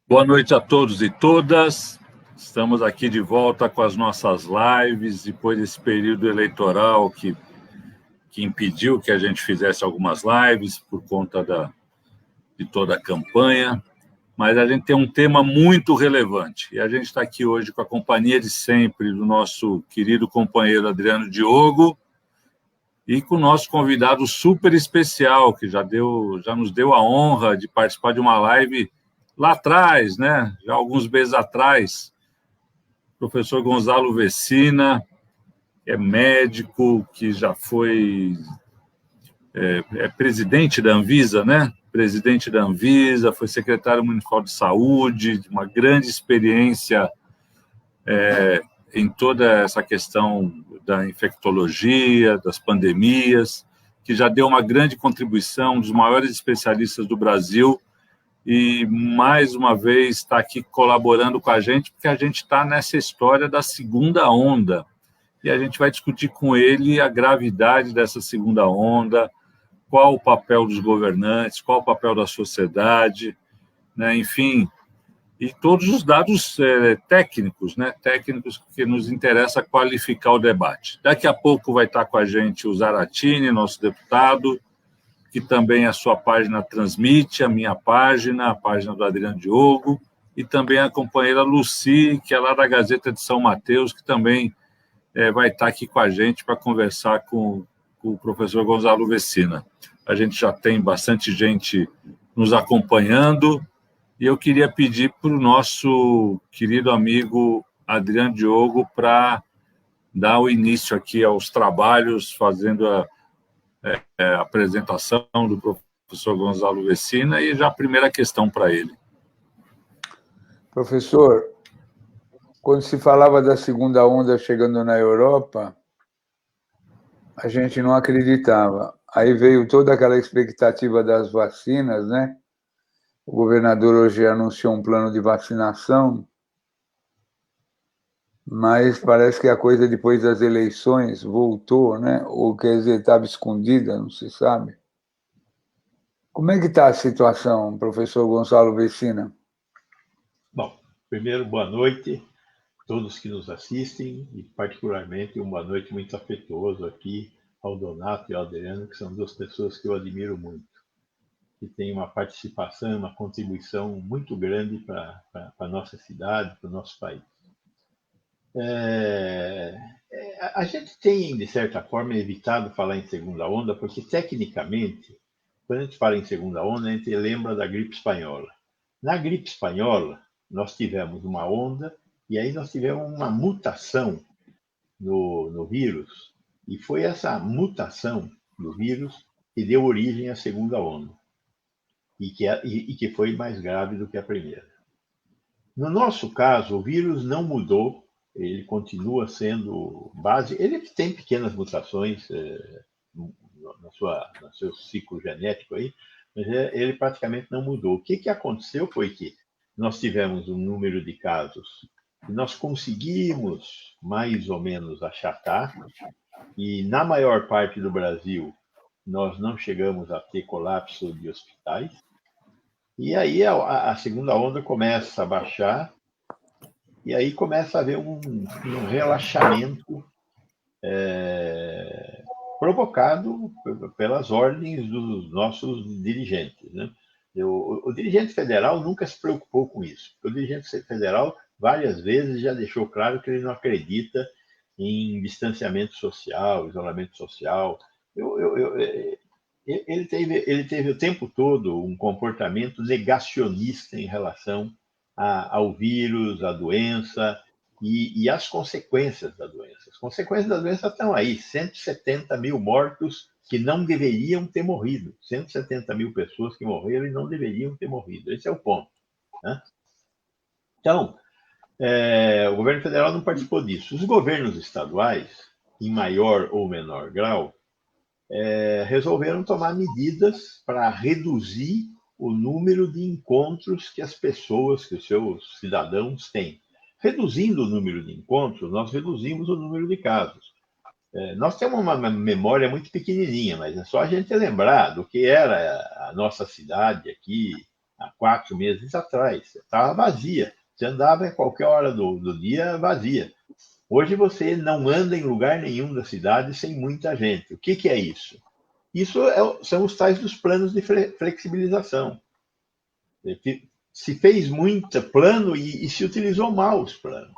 Boa noite a todos e todas. Estamos aqui de volta com as nossas lives, depois desse período eleitoral que impediu que a gente fizesse algumas lives por conta de toda a campanha. Mas a gente tem um tema muito relevante. E a gente está aqui hoje com a companhia de sempre do nosso querido companheiro Adriano Diogo e com o nosso convidado super especial, que já nos deu a honra de participar de uma live lá atrás, né? Já alguns meses atrás, o professor Gonzalo Vecina, que é médico, que já foi presidente da Anvisa, né? Presidente da Anvisa, foi secretário municipal de saúde, uma grande experiência em toda essa questão da infectologia, das pandemias, que já deu uma grande contribuição, um dos maiores especialistas do Brasil, e mais uma vez está aqui colaborando com a gente, porque a gente está nessa história da segunda onda, e a gente vai discutir com ele a gravidade dessa segunda onda, qual o papel dos governantes, qual o papel da sociedade, né? Enfim, e todos os dados técnicos, né? Técnicos que nos interessa qualificar o debate. Daqui a pouco vai estar com a gente o Zaratini, nosso deputado, que também a sua página transmite, a minha página, a página do Adriano Diogo, e também a companheira Lucy, que é lá da Gazeta de São Mateus, que também vai estar aqui com a gente para conversar com o professor Gonzalo Vecina. A gente já tem bastante gente nos acompanhando, e eu queria pedir para o nosso querido amigo Adriano Diogo para dar o início aqui aos trabalhos, fazendo a apresentação do professor Gonzalo Vecina, e já a primeira questão para ele. Professor, quando se falava da segunda onda chegando na Europa, a gente não acreditava. Aí veio toda aquela expectativa das vacinas, né? O governador hoje anunciou um plano de vacinação, mas parece que a coisa depois das eleições voltou, né? Ou quer dizer, estava escondida, não se sabe. Como é que está a situação, professor Gonçalo Vecina? Bom, primeiro, boa noite a todos que nos assistem e, particularmente, uma boa noite muito afetuoso aqui ao Donato e ao Adriano, que são duas pessoas que eu admiro muito, que têm uma participação, uma contribuição muito grande para a nossa cidade, para o nosso país. A gente tem, de certa forma, evitado falar em segunda onda, porque, tecnicamente, quando a gente fala em segunda onda, a gente lembra da gripe espanhola. Na gripe espanhola, nós tivemos uma onda, e aí nós tivemos uma mutação no vírus, e foi essa mutação do vírus que deu origem à segunda onda, e que foi mais grave do que a primeira. No nosso caso, o vírus não mudou, ele continua sendo base, ele tem pequenas mutações no seu ciclo genético aí, mas ele praticamente não mudou. O que aconteceu foi que nós tivemos um número de casos que nós conseguimos mais ou menos achatar, e na maior parte do Brasil nós não chegamos a ter colapso de hospitais, e aí a segunda onda começa a baixar, e aí começa a haver um relaxamento provocado pelas ordens dos nossos dirigentes, né? O dirigente federal nunca se preocupou com isso, porque o dirigente federal várias vezes já deixou claro que ele não acredita em distanciamento social, isolamento social. Ele teve o tempo todo um comportamento negacionista em relação ao vírus, à doença e às consequências da doença. As consequências da doença estão aí: 170 mil mortos que não deveriam ter morrido. 170 mil pessoas que morreram e não deveriam ter morrido. Esse é o ponto, né? Então, o governo federal não participou disso. Os governos estaduais, em maior ou menor grau, resolveram tomar medidas para reduzir o número de encontros que as pessoas, que os seus cidadãos têm. Reduzindo o número de encontros, nós reduzimos o número de casos. Nós temos uma memória muito pequenininha, mas é só a gente lembrar do que era a nossa cidade aqui há 4 meses atrás. Estava vazia. Você andava em qualquer hora do dia vazia. Hoje você não anda em lugar nenhum da cidade sem muita gente. O que é isso? Isso são os tais dos planos de flexibilização. Se fez muito plano e se utilizou mal os planos.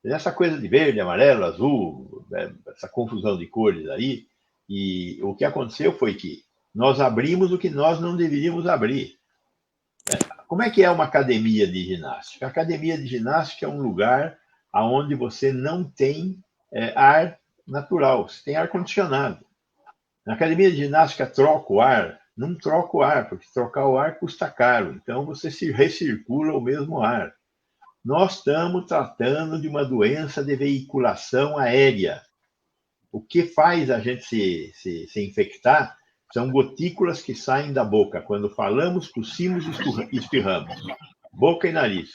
Essa coisa de verde, amarelo, azul, essa confusão de cores aí, e o que aconteceu foi que nós abrimos o que nós não deveríamos abrir. Como é que é uma academia de ginástica? A academia de ginástica é um lugar onde você não tem ar natural, você tem ar-condicionado. Na academia de ginástica troca o ar? Não troca o ar, porque trocar o ar custa caro, então você se recircula o mesmo ar. Nós estamos tratando de uma doença de veiculação aérea. O que faz a gente se infectar são gotículas que saem da boca. Quando falamos, tossimos e espirramos. Boca e nariz.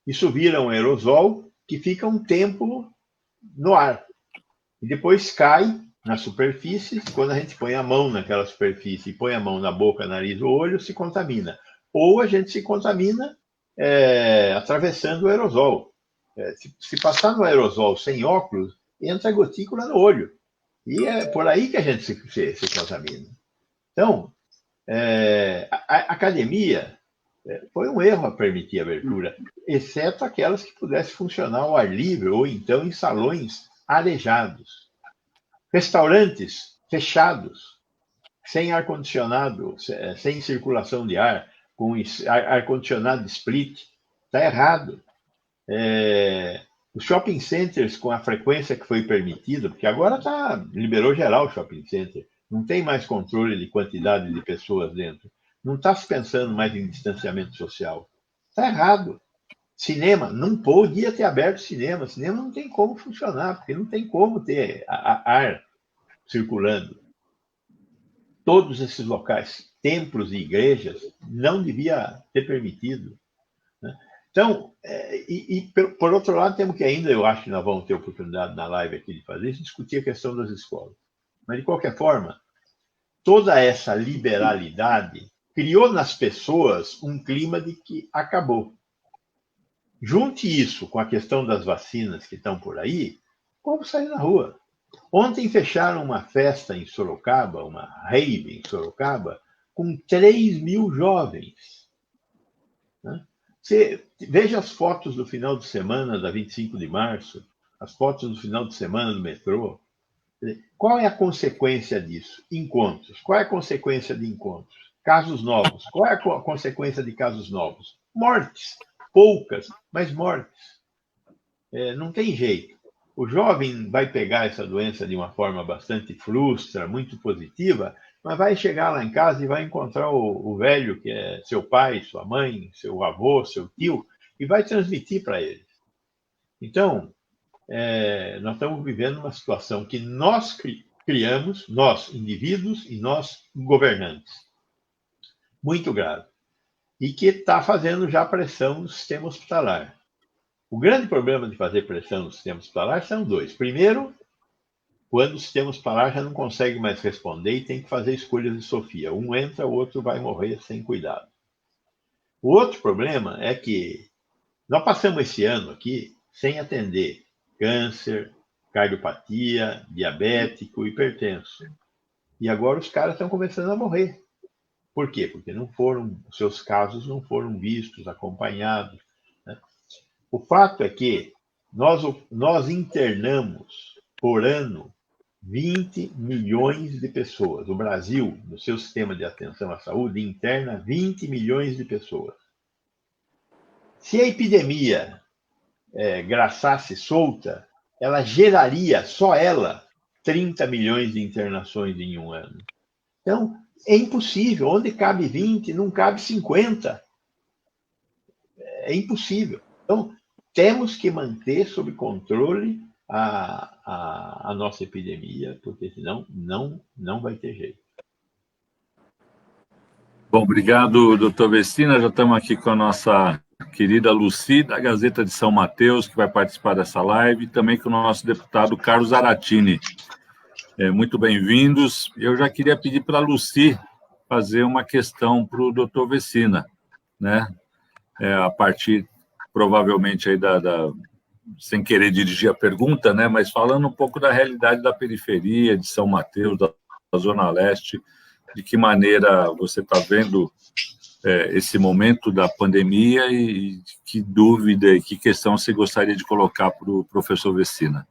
Isso vira um aerosol que fica um tempo no ar. E depois cai na superfície. Quando a gente põe a mão naquela superfície e põe a mão na boca, nariz ou olho, se contamina. Ou a gente se contamina atravessando o aerosol. Se passar no aerosol sem óculos, entra gotícula no olho. E é por aí que a gente se contamina. Então, a academia foi um erro a permitir a abertura, exceto aquelas que pudessem funcionar ao ar livre ou então em salões arejados. Restaurantes fechados, sem ar-condicionado, sem circulação de ar, com ar-condicionado split, está errado. Os shopping centers, com a frequência que foi permitida, porque agora liberou geral o shopping center, não tem mais controle de quantidade de pessoas dentro, não está se pensando mais em distanciamento social. Está errado. Cinema, não podia ter aberto cinema não tem como funcionar, porque não tem como ter ar circulando. Todos esses locais, templos e igrejas, não devia ter permitido. Né? Então, por outro lado, temos que ainda, eu acho que nós vamos ter oportunidade na live aqui de fazer isso, discutir a questão das escolas. Mas, de qualquer forma, toda essa liberalidade criou nas pessoas um clima de que acabou. Junte isso com a questão das vacinas que estão por aí, como sair na rua. Ontem fecharam uma festa em Sorocaba, uma rave em Sorocaba, com 3 mil jovens. Né? Você veja as fotos do final de semana da 25 de março, as fotos do final de semana do metrô. Qual é a consequência disso? Encontros. Qual é a consequência de encontros? Casos novos. Qual é a consequência de casos novos? Mortes. Poucas, mas mortes. Não tem jeito. O jovem vai pegar essa doença de uma forma bastante frustra, muito positiva, mas vai chegar lá em casa e vai encontrar o velho, que é seu pai, sua mãe, seu avô, seu tio, e vai transmitir para eles. Então, nós estamos vivendo uma situação que nós criamos, nós, indivíduos, e nós, governantes. Muito grave. E que está fazendo já pressão no sistema hospitalar. O grande problema de fazer pressão no sistema hospitalar são dois. Primeiro, quando o sistema hospitalar já não consegue mais responder e tem que fazer escolhas de Sofia. Um entra, o outro vai morrer sem cuidado. O outro problema é que nós passamos esse ano aqui sem atender câncer, cardiopatia, diabético, hipertenso. E agora os caras estão começando a morrer. Por quê? Porque os seus casos não foram vistos, acompanhados. Né? O fato é que nós internamos por ano 20 milhões de pessoas. O Brasil, no seu sistema de atenção à saúde, interna 20 milhões de pessoas. Se a epidemia graçasse solta, ela geraria, só ela, 30 milhões de internações em um ano. Então, é impossível. Onde cabe 20, não cabe 50. É impossível. Então, temos que manter sob controle a nossa epidemia, porque senão não vai ter jeito. Bom, obrigado, doutor Vecina. Já estamos aqui com a nossa querida Lucy, da Gazeta de São Mateus, que vai participar dessa live, e também com o nosso deputado Carlos Aratini. Muito bem-vindos. Eu já queria pedir para a Lucy fazer uma questão para o doutor Vecina. né? A partir, provavelmente, aí sem querer dirigir a pergunta, né? Mas falando um pouco da realidade da periferia, de São Mateus, da Zona Leste, de que maneira você está vendo esse momento da pandemia e que dúvida e que questão você gostaria de colocar para o professor Vecina.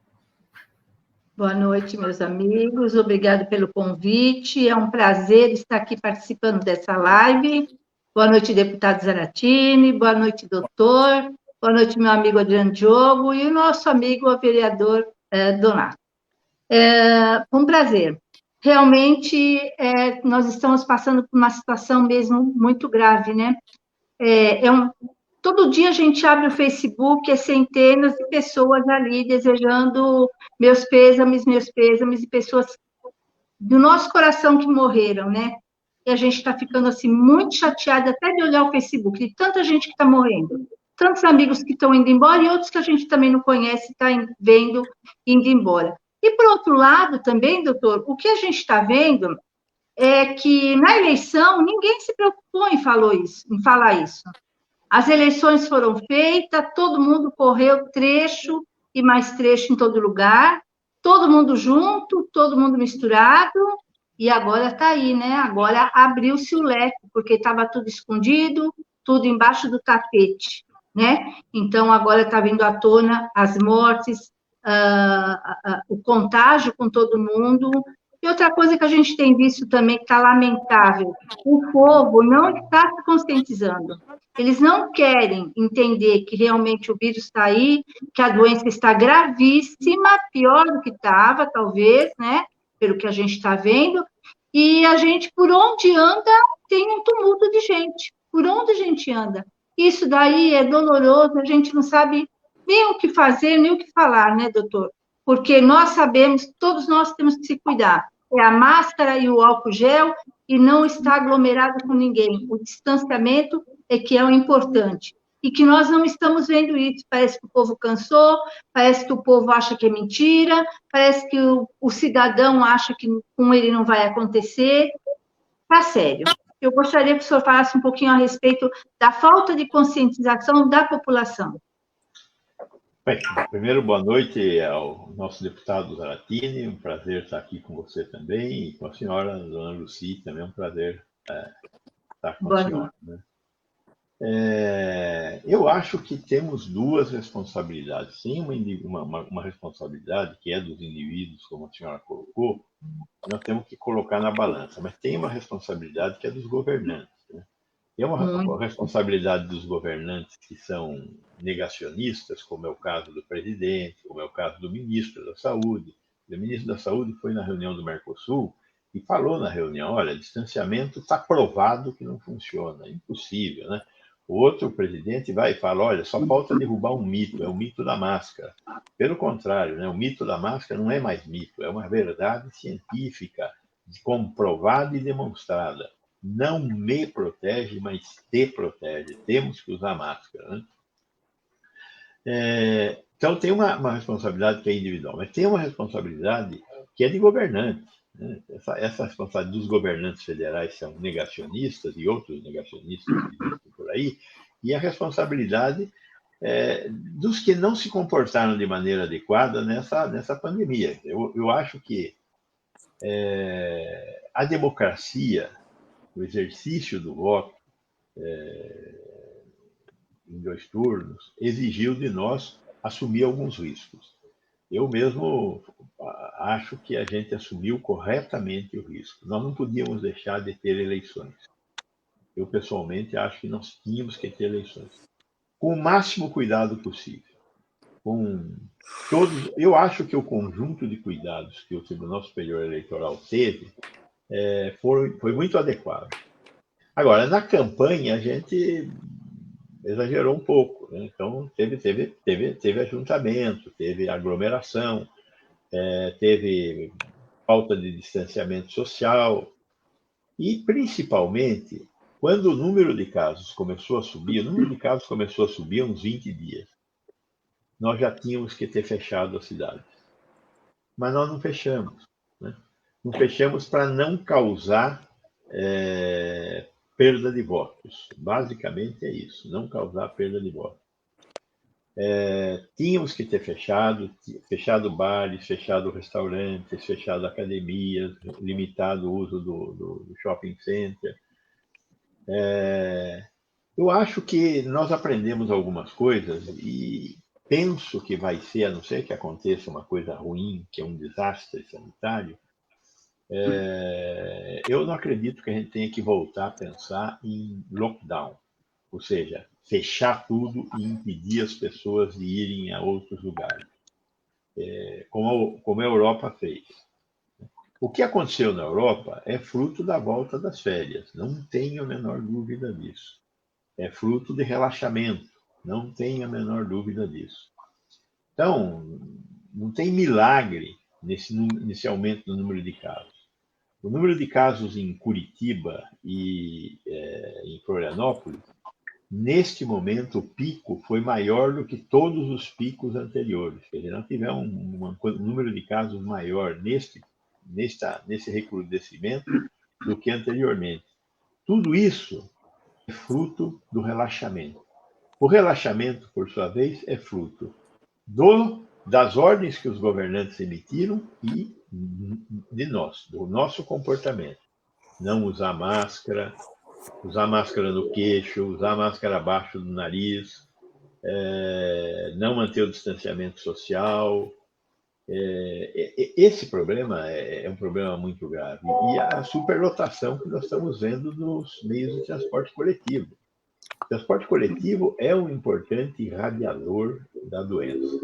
Boa noite, meus amigos. Obrigado pelo convite. É um prazer estar aqui participando dessa live. Boa noite, deputado Zaratini. Boa noite, doutor. Boa noite, meu amigo Adriano Diogo e o nosso amigo, o vereador Donato. Um prazer. Realmente, nós estamos passando por uma situação mesmo muito grave, né? Todo dia a gente abre o Facebook, centenas de pessoas ali desejando meus pêsames, e pessoas do nosso coração que morreram, né? E a gente está ficando assim muito chateada até de olhar o Facebook, de tanta gente que está morrendo, tantos amigos que estão indo embora e outros que a gente também não conhece, está vendo indo embora. E, por outro lado, também, doutor, o que a gente está vendo é que na eleição ninguém se preocupou em falar isso. As eleições foram feitas, todo mundo correu trecho e mais trecho em todo lugar, todo mundo junto, todo mundo misturado, e agora está aí, né? Agora abriu-se o leque, porque estava tudo escondido, tudo embaixo do tapete, né? Então, agora está vindo à tona as mortes, o contágio com todo mundo. E outra coisa que a gente tem visto também, que está lamentável, o povo não está se conscientizando. Eles não querem entender que realmente o vírus está aí, que a doença está gravíssima, pior do que estava, talvez, né? Pelo que a gente está vendo. E a gente, por onde anda, tem um tumulto de gente. Por onde a gente anda. Isso daí é doloroso, a gente não sabe nem o que fazer, nem o que falar, né, doutor? Porque nós sabemos, todos nós temos que se cuidar. É a máscara e o álcool gel e não estar aglomerado com ninguém. O distanciamento é que é o importante. E que nós não estamos vendo isso. Parece que o povo cansou, parece que o povo acha que é mentira, parece que o cidadão acha que com ele não vai acontecer. Tá sério. Eu gostaria que o senhor falasse um pouquinho a respeito da falta de conscientização da população. Bem, primeiro, boa noite ao nosso deputado Zaratini, um prazer estar aqui com você também, e com a senhora, dona Lucy, também é um prazer estar com a senhora. Né? Eu acho que temos duas responsabilidades. Tem uma responsabilidade que é dos indivíduos, como a senhora colocou, nós temos que colocar na balança, mas tem uma responsabilidade que é dos governantes. Né? E é uma responsabilidade dos governantes que são negacionistas, como é o caso do presidente, como é o caso do ministro da Saúde. O ministro da Saúde foi na reunião do Mercosul e falou na reunião, olha, distanciamento está provado que não funciona, é impossível, né? O outro presidente vai e fala, olha, só falta derrubar um mito, é o mito da máscara. Pelo contrário, né? O mito da máscara não é mais mito, é uma verdade científica, comprovada e demonstrada. Não me protege, mas te protege. Temos que usar máscara. Né? Então, tem uma responsabilidade que é individual, mas tem uma responsabilidade que é de governantes. Né? Essa responsabilidade dos governantes federais são negacionistas e outros negacionistas que existem por aí, e a responsabilidade dos que não se comportaram de maneira adequada nessa pandemia. Eu acho que a democracia, o exercício do voto em 2 turnos, exigiu de nós assumir alguns riscos. Eu mesmo acho que a gente assumiu corretamente o risco. Nós não podíamos deixar de ter eleições. Eu, pessoalmente, acho que nós tínhamos que ter eleições. Com o máximo cuidado possível. Eu acho que o conjunto de cuidados que o Tribunal Superior Eleitoral teve foi muito adequado. Agora, na campanha, a gente exagerou um pouco. Né? Então, teve ajuntamento, teve aglomeração, teve falta de distanciamento social e, principalmente, quando o número de casos começou a subir, uns 20 dias, nós já tínhamos que ter fechado a cidade. Mas nós não fechamos. Né? Não fechamos para não causar perda de votos. Basicamente é isso, não causar perda de votos. Tínhamos que ter fechado bares, fechado restaurantes, fechado academias, limitado o uso do shopping center. Eu acho que nós aprendemos algumas coisas e penso que vai ser, a não ser que aconteça uma coisa ruim, que é um desastre sanitário, eu não acredito que a gente tenha que voltar a pensar em lockdown, ou seja, fechar tudo e impedir as pessoas de irem a outros lugares, como a Europa fez. O que aconteceu na Europa é fruto da volta das férias, não tenho a menor dúvida disso. É fruto de relaxamento, não tenho a menor dúvida disso. Então, não tem milagre nesse aumento do número de casos. O número de casos em Curitiba e em Florianópolis, neste momento, o pico foi maior do que todos os picos anteriores. Quer dizer, nós tivemos um número de casos maior nesse recrudescimento do que anteriormente. Tudo isso é fruto do relaxamento. O relaxamento, por sua vez, é fruto das ordens que os governantes emitiram e do nosso comportamento. Não usar máscara no queixo, usar máscara abaixo do nariz, não manter o distanciamento social. Esse problema é um problema muito grave. E a superlotação que nós estamos vendo nos meios de transporte coletivo. O transporte coletivo é um importante irradiador da doença.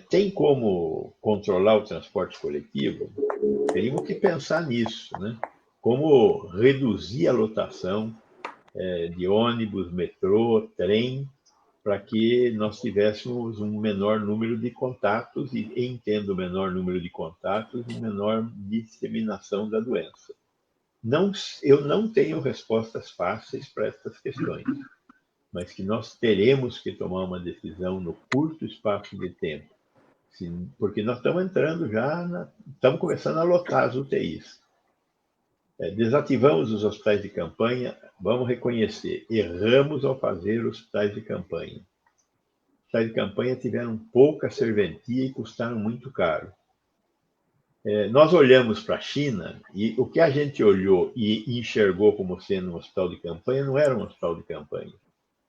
Tem como controlar o transporte coletivo? Temos que pensar nisso, né? Como reduzir a lotação de ônibus, metrô, trem, para que nós tivéssemos um menor número de contatos e, entendo, menor número de contatos e menor disseminação da doença. Eu não tenho respostas fáceis para essas questões, mas que nós teremos que tomar uma decisão no curto espaço de tempo, porque nós estamos entrando estamos começando a lotar as UTIs. Desativamos os hospitais de campanha, vamos reconhecer, erramos ao fazer hospitais de campanha. Os hospitais de campanha tiveram pouca serventia e custaram muito caro. Nós olhamos para a China e o que a gente olhou e enxergou como sendo um hospital de campanha não era um hospital de campanha.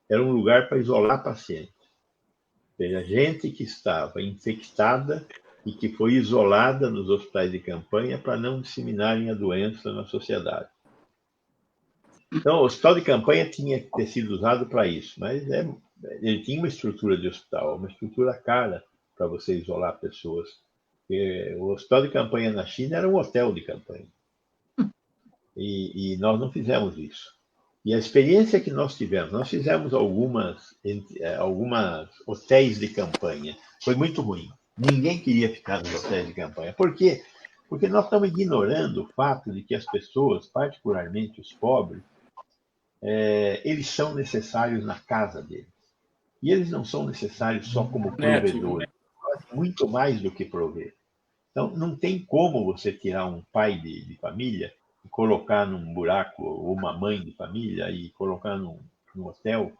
Era um lugar para isolar pacientes. Ou seja, gente que estava infectada e que foi isolada nos hospitais de campanha para não disseminarem a doença na sociedade. Então, o hospital de campanha tinha que ter sido usado para isso, mas ele tinha uma estrutura de hospital, uma estrutura cara para você isolar pessoas. O hospital de campanha na China era um hotel de campanha. E nós não fizemos isso. E a experiência que nós fizemos algumas hotéis de campanha. Foi muito ruim. Ninguém queria ficar nos hotéis de campanha. Por quê? Porque nós estamos ignorando o fato de que as pessoas, particularmente os pobres, eles são necessários na casa deles. E eles não são necessários só como provedores. Muito mais do que prover. Então, não tem como você tirar um pai de família e colocar num buraco, ou uma mãe de família e colocar num hotel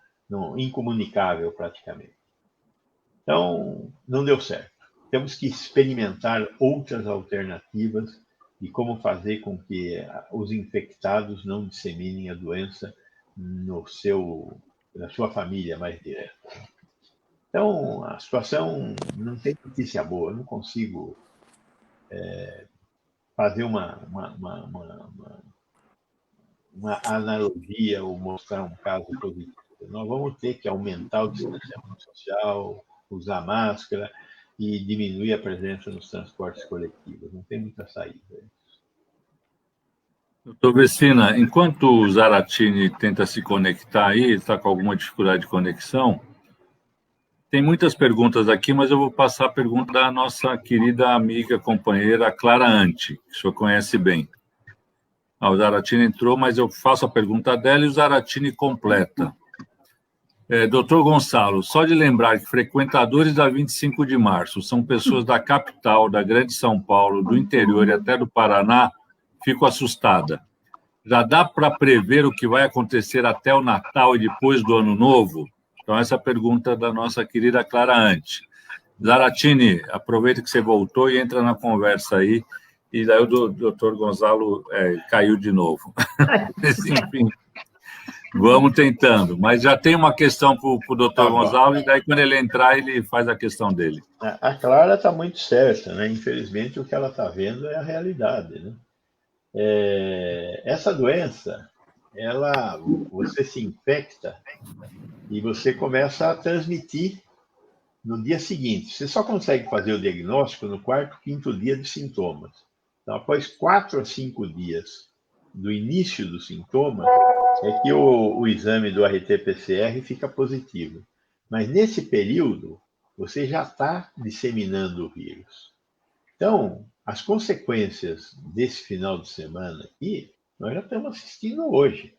incomunicável praticamente. Então, não deu certo. Temos que experimentar outras alternativas de como fazer com que os infectados não disseminem a doença na sua família mais direta. Então, a situação não tem notícia boa. Eu não consigo fazer uma analogia ou mostrar um caso positivo. Nós vamos ter que aumentar o distanciamento social, usar máscara e diminuir a presença nos transportes coletivos. Não tem muita saída. Doutor Vecina, enquanto o Zaratini tenta se conectar aí, está com alguma dificuldade de conexão, tem muitas perguntas aqui, mas eu vou passar a pergunta da nossa querida amiga, companheira Clara Anti, que o senhor conhece bem. O Zaratini entrou, mas eu faço a pergunta dela e o Zaratini completa. Doutor Gonçalo, só de lembrar que frequentadores da 25 de março são pessoas da capital, da grande São Paulo, do interior e até do Paraná, fico assustada. já dá para prever o que vai acontecer até o Natal e depois do Ano Novo? Então, essa é a pergunta da nossa querida Clara Ante. Zaratini, aproveita que você voltou e entra na conversa aí, e daí o doutor Gonzalo caiu de novo. Mas, enfim, vamos tentando. Mas já tem uma questão para o doutor Gonzalo, e daí quando ele entrar, ele faz a questão dele. A Clara está muito certa, né? Infelizmente, o que ela está vendo é a realidade, né? Essa doença, você se infecta e você começa a transmitir no dia seguinte. Você só consegue fazer o diagnóstico no 4º, 5º dia de sintomas. Então, após 4 a 5 dias do início dos sintomas, é que o exame do RT-PCR fica positivo. Mas nesse período, você já está disseminando o vírus. Então, as consequências desse final de semana aqui, nós já estamos assistindo hoje.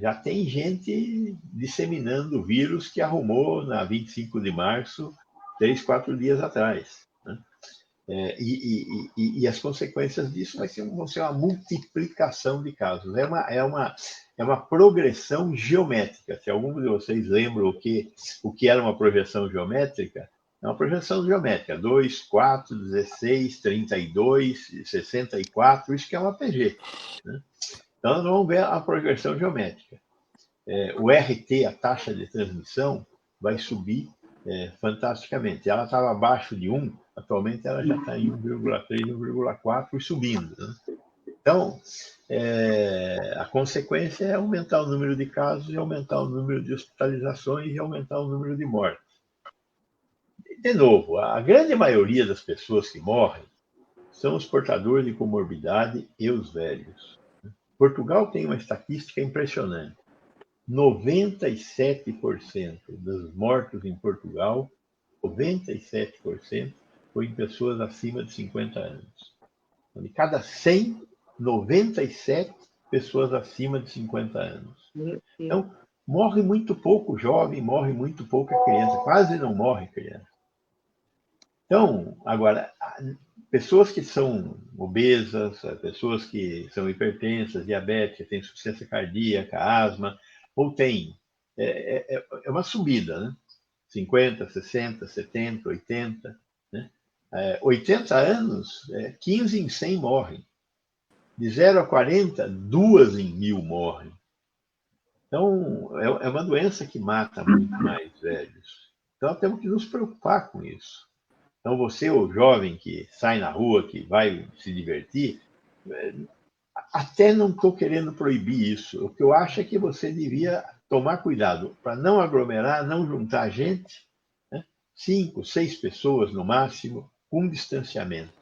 Já tem gente disseminando o vírus que arrumou na 25 de março, 3, 4 dias atrás. Né? E as consequências disso vão ser uma multiplicação de casos. É uma progressão geométrica. Se algum de vocês lembra o que era uma projeção geométrica, é uma projeção geométrica, 2, 4, 16, 32, 64, isso que é uma PG. Né? Então, nós vamos ver a progressão geométrica. O RT, a taxa de transmissão, vai subir fantasticamente. Ela estava abaixo de 1, atualmente ela já está em 1,3, 1,4 e subindo. Né? Então, a consequência é aumentar o número de casos, e aumentar o número de hospitalizações e aumentar o número de mortes. De novo, a grande maioria das pessoas que morrem são os portadores de comorbidade e os velhos. Portugal tem uma estatística impressionante. 97% dos mortos em Portugal, 97% foi em pessoas acima de 50 anos. Então, de cada 100, 97 pessoas acima de 50 anos. Então, morre muito pouco jovem, morre muito pouca criança, quase não morre criança. Então, agora, pessoas que são obesas, pessoas que são hipertensas, diabéticas, têm insuficiência cardíaca, asma, ou tem, é uma subida, né? 50, 60, 70, 80. Né? 80 anos, 15 em 100 morrem. De 0 a 40, 2 em 1000 morrem. Então, é uma doença que mata muito mais velhos. Então, temos que nos preocupar com isso. Então, você, o jovem que sai na rua, que vai se divertir, até não estou querendo proibir isso. O que eu acho é que você devia tomar cuidado para não aglomerar, não juntar gente, né? 5, 6 pessoas no máximo, com distanciamento.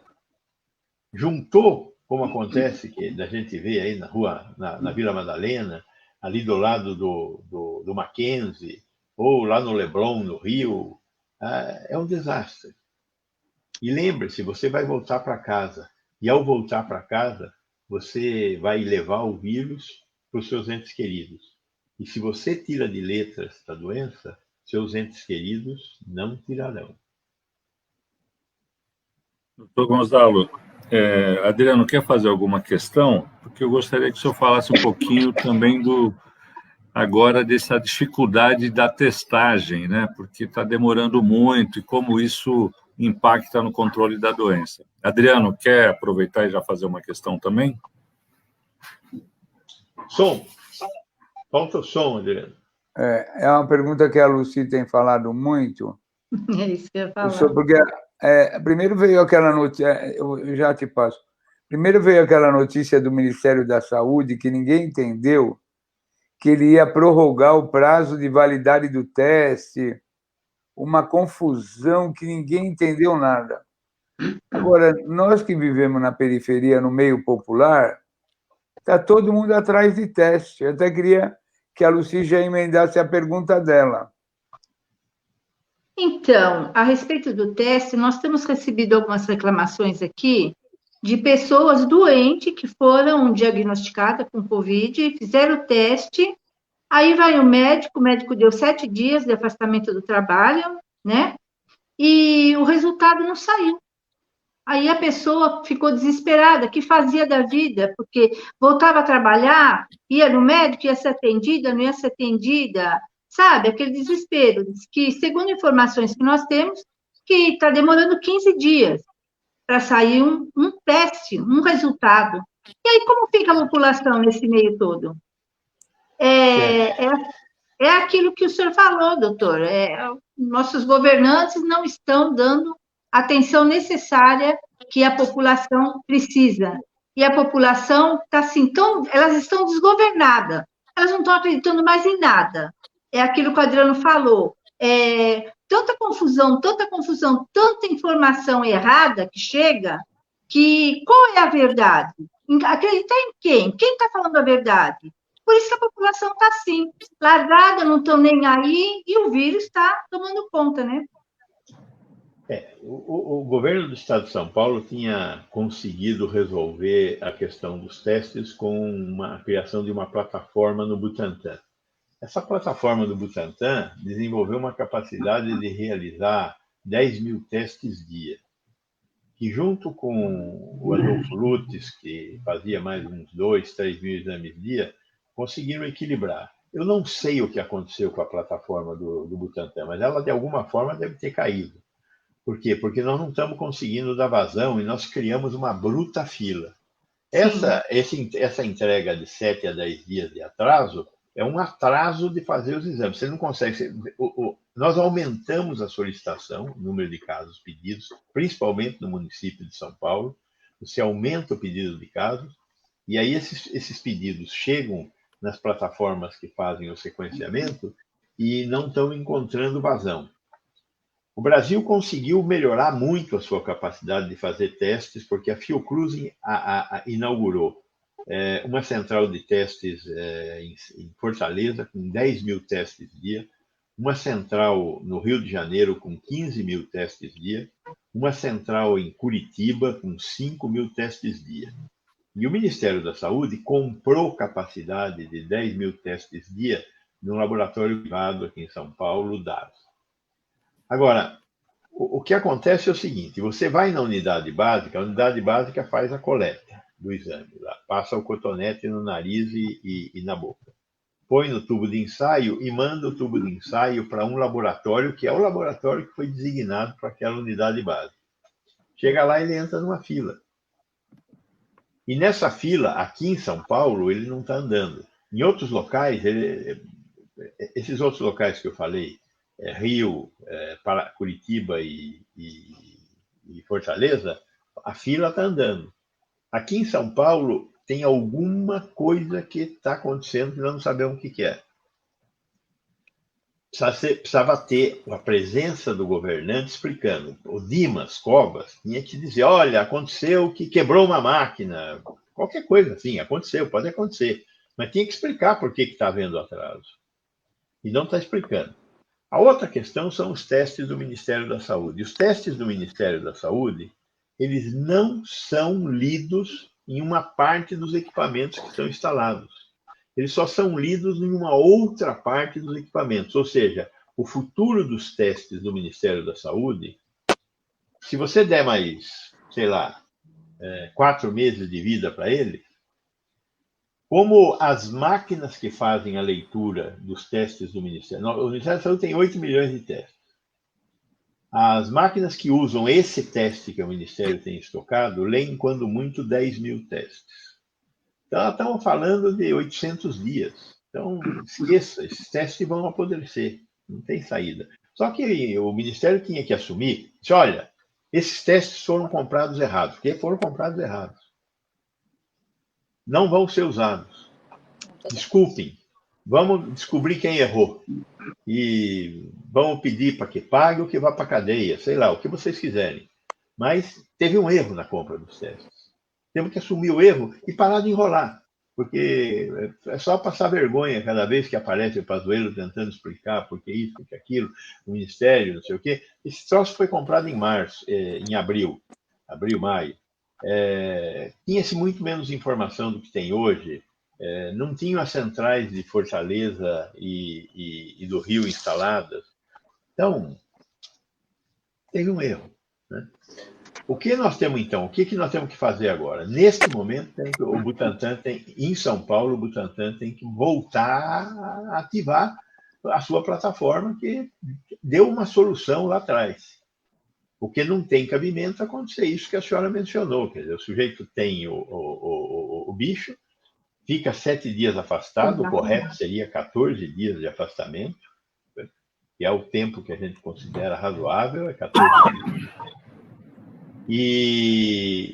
Juntou, como acontece que a gente vê aí na rua, na Vila Madalena, ali do lado do Mackenzie, ou lá no Leblon, no Rio, é um desastre. E lembre-se, você vai voltar para casa. E ao voltar para casa, você vai levar o vírus para os seus entes queridos. E se você tira de letra esta doença, seus entes queridos não tirarão. Doutor Gonzalo, Adriano, quer fazer alguma questão? Porque eu gostaria que o senhor falasse um pouquinho também agora dessa dificuldade da testagem, né? Porque está demorando muito e como isso impacta no controle da doença. Adriano, quer aproveitar e já fazer uma questão também? Som. Falta o som, Adriano. É uma pergunta que a Lucy tem falado muito. É isso que eu ia falar. Porque, primeiro veio aquela notícia, eu já te passo. Primeiro veio aquela notícia do Ministério da Saúde que ninguém entendeu, que ele ia prorrogar o prazo de validade do teste, uma confusão que ninguém entendeu nada. Agora, nós que vivemos na periferia, no meio popular, está todo mundo atrás de teste. Eu até queria que a Lucy já emendasse a pergunta dela. Então, a respeito do teste, nós temos recebido algumas reclamações aqui de pessoas doentes que foram diagnosticadas com Covid, fizeram o teste, aí vai o médico deu 7 dias de afastamento do trabalho, né? E o resultado não saiu. Aí a pessoa ficou desesperada, que fazia da vida, porque voltava a trabalhar, ia no médico, ia ser atendida, não ia ser atendida, sabe? Aquele desespero, que, segundo informações que nós temos, que está demorando 15 dias para sair um teste, um resultado. E aí, como fica a população nesse meio todo? É aquilo que o senhor falou, doutor. Nossos governantes não estão dando a atenção necessária que a população precisa. E a população está assim, elas estão desgovernadas. Elas não estão acreditando mais em nada. É aquilo que o Adriano falou. Tanta confusão, tanta informação errada que chega, que qual é a verdade? Acreditar em quem? Quem está falando a verdade? Por isso que a população está assim, largada, não estão nem aí, e o vírus está tomando conta, né? O governo do estado de São Paulo tinha conseguido resolver a questão dos testes com a criação de uma plataforma no Butantan. Essa plataforma do Butantan desenvolveu uma capacidade de realizar 10 mil testes dia, que junto com o Adolfo Lutz, que fazia mais uns 2, 3 mil exames dia, conseguiram equilibrar. Eu não sei o que aconteceu com a plataforma do Butantan, mas ela, de alguma forma, deve ter caído. Por quê? Porque nós não estamos conseguindo dar vazão e nós criamos uma bruta fila. Essa entrega de 7 a 10 dias de atraso é um atraso de fazer os exames. Você não consegue... Nós aumentamos a solicitação, o número de casos pedidos, principalmente no município de São Paulo. Você aumenta o pedido de casos, e aí esses pedidos chegam nas plataformas que fazem o sequenciamento e não estão encontrando vazão. O Brasil conseguiu melhorar muito a sua capacidade de fazer testes, porque a Fiocruz inaugurou uma central de testes em Fortaleza, com 10 mil testes dia, uma central no Rio de Janeiro, com 15 mil testes dia, uma central em Curitiba, com 5 mil testes dia. E o Ministério da Saúde comprou capacidade de 10 mil testes dia no laboratório privado aqui em São Paulo, DAS. Agora, o que acontece é o seguinte: você vai na unidade básica, a unidade básica faz a coleta do exame, lá, passa o cotonete no nariz e na boca, põe no tubo de ensaio e manda o tubo de ensaio para um laboratório, que é o laboratório que foi designado para aquela unidade básica. Chega lá e ele entra numa fila. E nessa fila, aqui em São Paulo, ele não está andando. Em outros locais, esses outros locais que eu falei, Rio, Curitiba e Fortaleza, a fila está andando. Aqui em São Paulo, tem alguma coisa que está acontecendo que nós não sabemos o que é. Precisava ter a presença do governante explicando. O Dimas Covas tinha que dizer: olha, aconteceu que quebrou uma máquina, qualquer coisa assim, aconteceu, pode acontecer. Mas tinha que explicar por que está havendo atraso. E não está explicando. A outra questão são os testes do Ministério da Saúde. Os testes do Ministério da Saúde, eles não são lidos em uma parte dos equipamentos que estão instalados. Eles só são lidos em uma outra parte dos equipamentos. Ou seja, o futuro dos testes do Ministério da Saúde, se você der mais, sei lá, 4 meses de vida para ele, como as máquinas que fazem a leitura dos testes do Ministério... O Ministério da Saúde tem 8 milhões de testes. As máquinas que usam esse teste que o Ministério tem estocado, leem, quando muito, 10 mil testes. Então, nós estamos falando de 800 dias. Então, esqueça, esses testes vão apodrecer. Não tem saída. Só que o Ministério tinha que assumir, disse, olha, esses testes foram comprados errados. Porque foram comprados errados. Não vão ser usados. Desculpem. Vamos descobrir quem errou. E vamos pedir para que pague ou que vá para a cadeia. Sei lá, o que vocês quiserem. Mas teve um erro na compra dos testes. Temos que assumir o erro e parar de enrolar. Porque é só passar vergonha cada vez que aparece o Pazuello tentando explicar por que isso, por que aquilo, o Ministério, não sei o quê. Esse troço foi comprado em março, em abril, maio. Tinha-se muito menos informação do que tem hoje. Não tinham as centrais de Fortaleza e do Rio instaladas. Então, teve um erro, né? O que nós temos, então? O que nós temos que fazer agora? Neste momento, o Butantan em São Paulo, o Butantan tem que voltar a ativar a sua plataforma, que deu uma solução lá atrás. O que não tem cabimento é acontecer isso que a senhora mencionou. Quer dizer, o sujeito tem o bicho, fica 7 dias afastado, o correto seria 14 dias de afastamento, que é o tempo que a gente considera razoável, é 14 dias. E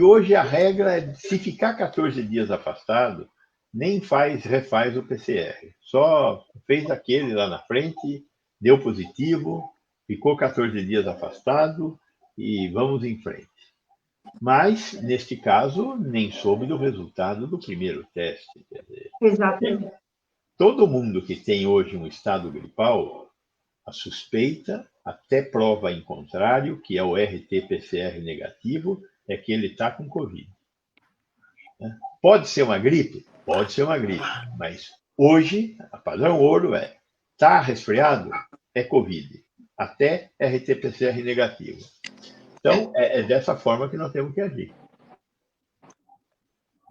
hoje a regra é, se ficar 14 dias afastado, nem refaz o PCR. Só fez aquele lá na frente, deu positivo, ficou 14 dias afastado e vamos em frente. Mas, neste caso, nem soube do resultado do primeiro teste. Quer dizer, Exatamente. todo mundo que tem hoje um estado gripal, a suspeita, até prova em contrário, que é o RT-PCR negativo, é que ele está com Covid. Pode ser uma gripe? Pode ser uma gripe. Mas hoje, a padrão ouro é: está resfriado? É Covid. Até RT-PCR negativo. Então, é dessa forma que nós temos que agir.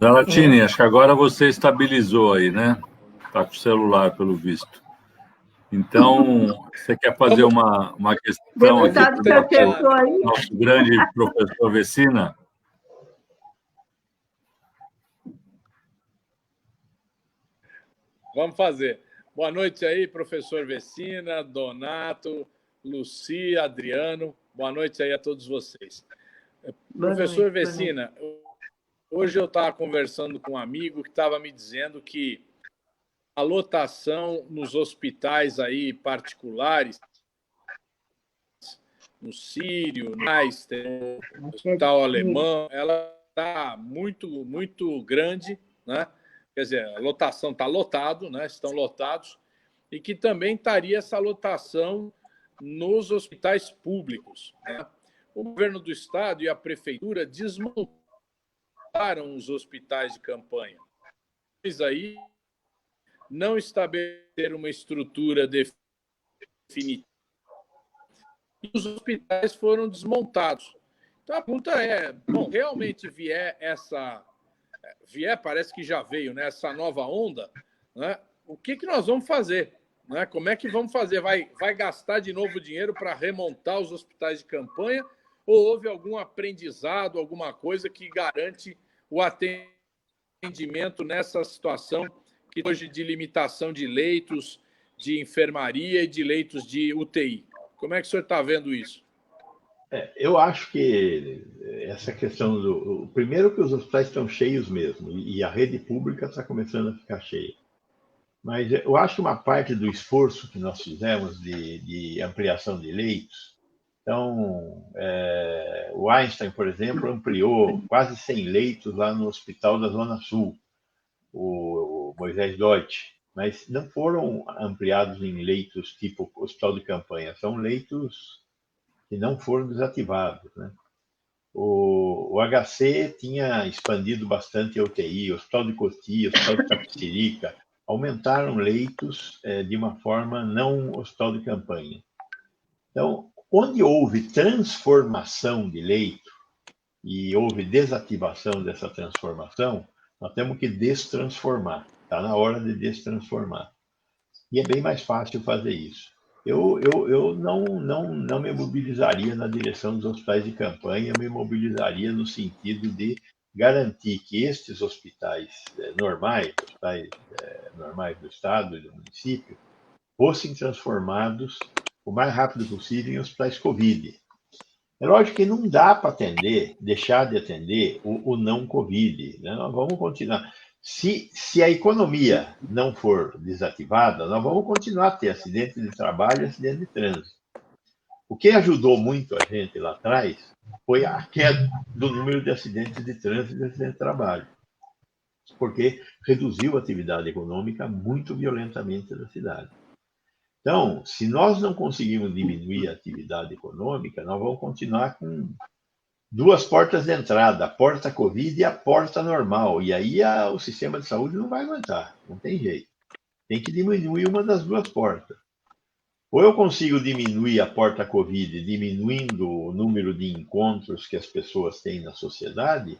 Zaratini, acho que agora você estabilizou aí, né? Está com o celular, pelo visto. Então, você quer fazer uma questão aqui para o nosso grande professor Vecina? Vamos fazer. Boa noite aí, professor Vecina, Donato, Lucia, Adriano. Boa noite aí a todos vocês. Professor Vecina, hoje eu estava conversando com um amigo que estava me dizendo que a lotação nos hospitais aí particulares, no Sírio, no Einstein, no Hospital Alemão, ela está muito, muito grande, né? Quer dizer, a lotação está lotado, né? Estão lotados, e que também estaria essa lotação nos hospitais públicos, né? O governo do estado e a prefeitura desmontaram os hospitais de campanha. Eles aí não estabeleceram uma estrutura definitiva e os hospitais foram desmontados. Então a pergunta é, bom, realmente parece que já veio, né, essa nova onda, né? O que nós vamos fazer? Né? Como é que vamos fazer? Vai gastar de novo dinheiro para remontar os hospitais de campanha? Ou houve algum aprendizado, alguma coisa que garante o atendimento nessa situação que hoje de limitação de leitos de enfermaria e de leitos de UTI? Como é que o senhor está vendo isso? Eu acho que essa questão primeiro que os hospitais estão cheios mesmo, e a rede pública está começando a ficar cheia. Mas eu acho que uma parte do esforço que nós fizemos de ampliação de leitos, então, o Einstein, por exemplo, ampliou quase 100 leitos lá no Hospital da Zona Sul, o Moisés Deutsch, mas não foram ampliados em leitos tipo hospital de campanha, são leitos que não foram desativados, né? O HC tinha expandido bastante a UTI, o Hospital de Cotia, o Hospital de Tapicirica, aumentaram leitos de uma forma não hospital de campanha. Então, onde houve transformação de leito e houve desativação dessa transformação, nós temos que destransformar. Está na hora de destransformar. E é bem mais fácil fazer isso. Eu não me mobilizaria na direção dos hospitais de campanha, eu me mobilizaria no sentido de garantir que estes hospitais normais do estado e do município, fossem transformados o mais rápido possível em hospitais Covid. É lógico que não dá para deixar de atender o não Covid, né? Nós vamos continuar. Se a economia não for desativada, nós vamos continuar a ter acidente de trabalho e acidente de trânsito. O que ajudou muito a gente lá atrás foi a queda do número de acidentes de trânsito e de acidente de trabalho, porque reduziu a atividade econômica muito violentamente na cidade. Então, se nós não conseguirmos diminuir a atividade econômica, nós vamos continuar com duas portas de entrada, a porta Covid e a porta normal. E aí o sistema de saúde não vai aguentar, não tem jeito. Tem que diminuir uma das duas portas. Ou eu consigo diminuir a porta Covid, diminuindo o número de encontros que as pessoas têm na sociedade,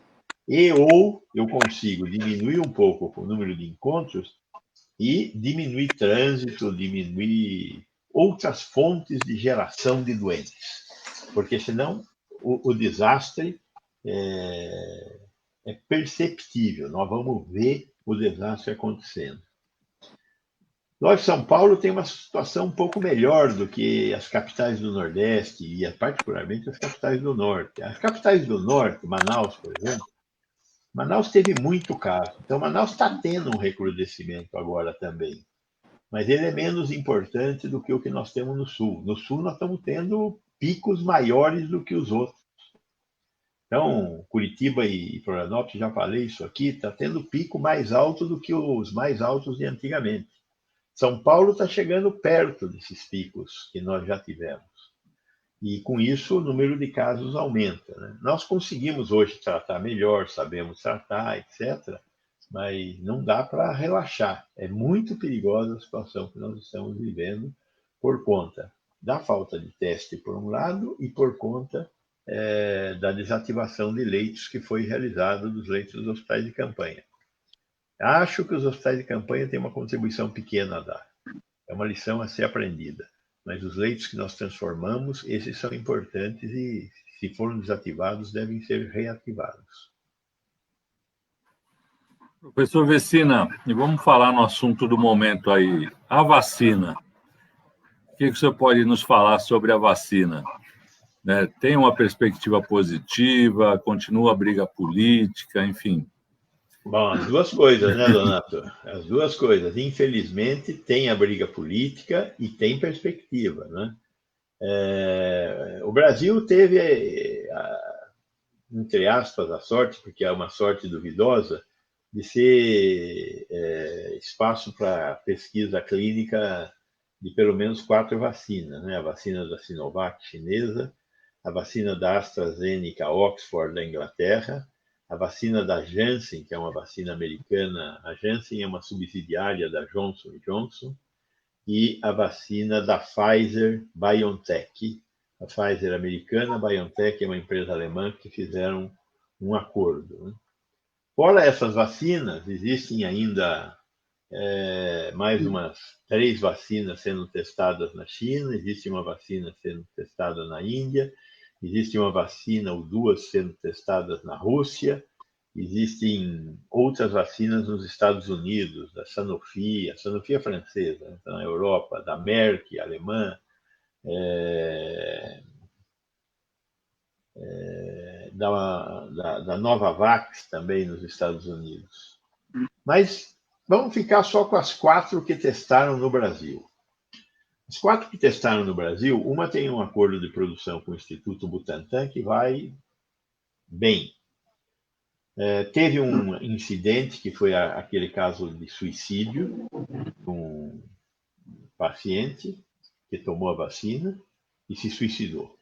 ou eu consigo diminuir um pouco o número de encontros e diminuir trânsito, diminuir outras fontes de geração de doenças. Porque senão o desastre é perceptível, nós vamos ver o desastre acontecendo. Nós, São Paulo, tem uma situação um pouco melhor do que as capitais do Nordeste e, particularmente, as capitais do Norte. As capitais do Norte, Manaus, por exemplo, Manaus teve muito caso. Então, Manaus está tendo um recrudescimento agora também. Mas ele é menos importante do que o que nós temos no Sul. No Sul, nós estamos tendo picos maiores do que os outros. Então, Curitiba e Florianópolis, já falei isso aqui, está tendo pico mais alto do que os mais altos de antigamente. São Paulo está chegando perto desses picos que nós já tivemos. E, com isso, o número de casos aumenta. Né? Nós conseguimos hoje tratar melhor, sabemos tratar, etc., mas não dá para relaxar. É muito perigosa a situação que nós estamos vivendo por conta da falta de teste, por um lado, e por conta da desativação de leitos que foi realizado dos leitos dos hospitais de campanha. Acho que os hospitais de campanha têm uma contribuição pequena a dar. É uma lição a ser aprendida. Mas os leitos que nós transformamos, esses são importantes e, se foram desativados, devem ser reativados. Professor Vecina, e vamos falar no assunto do momento aí, a vacina. O que o senhor pode nos falar sobre a vacina? Tem uma perspectiva positiva, continua a briga política, enfim. Bom, as duas coisas, né, Donato? As duas coisas. Infelizmente, tem a briga política e tem perspectiva, né? O Brasil teve, entre aspas, a sorte, porque é uma sorte duvidosa, de ser espaço para pesquisa clínica de pelo menos 4 vacinas, né? A vacina da Sinovac chinesa, a vacina da AstraZeneca Oxford da Inglaterra, a vacina da Janssen, que é uma vacina americana. A Janssen é uma subsidiária da Johnson & Johnson, e a vacina da Pfizer-BioNTech. A Pfizer americana, a BioNTech é uma empresa alemã que fizeram um acordo. Né? Fora essas vacinas, existem ainda mais umas 3 vacinas sendo testadas na China, existe uma vacina sendo testada na Índia, existe uma vacina ou 2 sendo testadas na Rússia, existem outras vacinas nos Estados Unidos, da Sanofi, a Sanofi é francesa, então, na Europa, da Merck, alemã, da Novavax também nos Estados Unidos. Mas vamos ficar só com as 4 que testaram no Brasil. As 4 que testaram no Brasil, uma tem um acordo de produção com o Instituto Butantan que vai bem. Teve um incidente que foi aquele caso de suicídio, um paciente que tomou a vacina e se suicidou.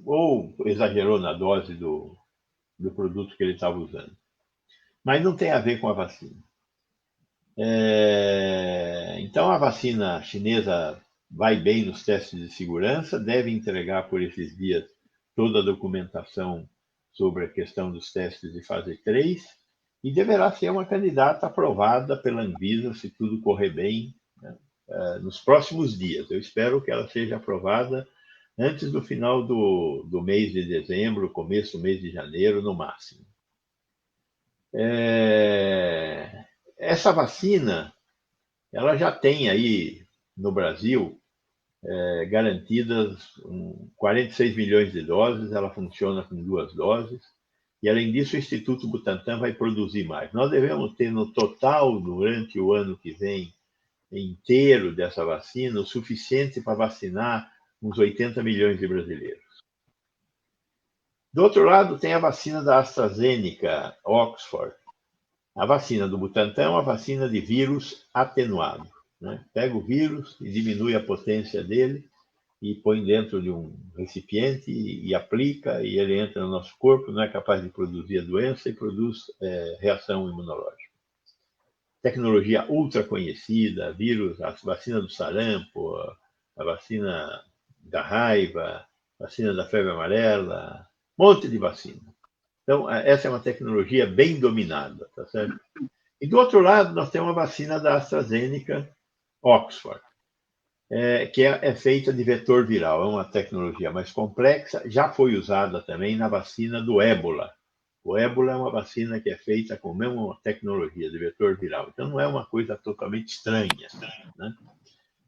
Ou exagerou na dose do produto que ele estava usando. Mas não tem a ver com a vacina. Então, a vacina chinesa vai bem nos testes de segurança, deve entregar por esses dias toda a documentação sobre a questão dos testes de fase 3 e deverá ser uma candidata aprovada pela Anvisa, se tudo correr bem, né, nos próximos dias. Eu espero que ela seja aprovada antes do final do mês de dezembro, começo do mês de janeiro, no máximo. Essa vacina, ela já tem aí no Brasil garantidas 46 milhões de doses, ela funciona com 2 doses, e além disso o Instituto Butantan vai produzir mais. Nós devemos ter no total, durante o ano que vem inteiro dessa vacina, o suficiente para vacinar uns 80 milhões de brasileiros. Do outro lado, tem a vacina da AstraZeneca, Oxford. A vacina do Butantan é uma vacina de vírus atenuado. Né? Pega o vírus e diminui a potência dele e põe dentro de um recipiente e aplica, e ele entra no nosso corpo, não é capaz de produzir a doença e produz reação imunológica. Tecnologia ultra conhecida, vírus, a vacina do sarampo, a vacina da raiva, vacina da febre amarela, um monte de vacina. Então, essa é uma tecnologia bem dominada, tá certo? E do outro lado, nós temos a vacina da AstraZeneca Oxford, que é feita de vetor viral, é uma tecnologia mais complexa, já foi usada também na vacina do ébola. O ébola é uma vacina que é feita com a mesma tecnologia de vetor viral, então não é uma coisa totalmente estranha, né?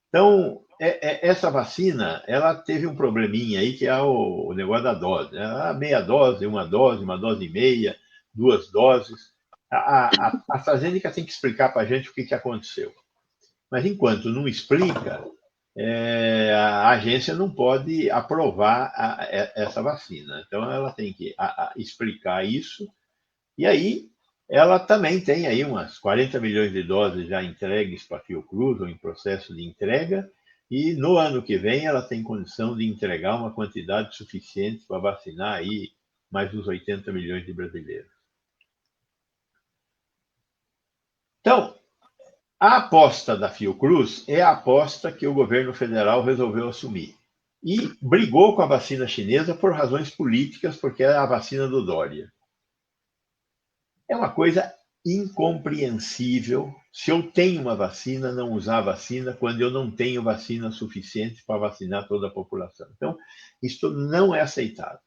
Então, essa vacina, ela teve um probleminha aí, que é o negócio da dose. Meia dose, uma dose e meia, 2 doses. A AstraZeneca tem que explicar para a gente o que aconteceu. Mas, enquanto não explica, a agência não pode aprovar essa vacina. Então, ela tem que explicar isso. E aí, ela também tem aí umas 40 milhões de doses já entregues para a Fiocruz, ou em processo de entrega, e no ano que vem ela tem condição de entregar uma quantidade suficiente para vacinar aí mais uns 80 milhões de brasileiros. Então, a aposta da Fiocruz é a aposta que o governo federal resolveu assumir. E brigou com a vacina chinesa por razões políticas, porque é a vacina do Dória. É uma coisa incompreensível se eu tenho uma vacina, não usar a vacina quando eu não tenho vacina suficiente para vacinar toda a população. Então, isto não é aceitável.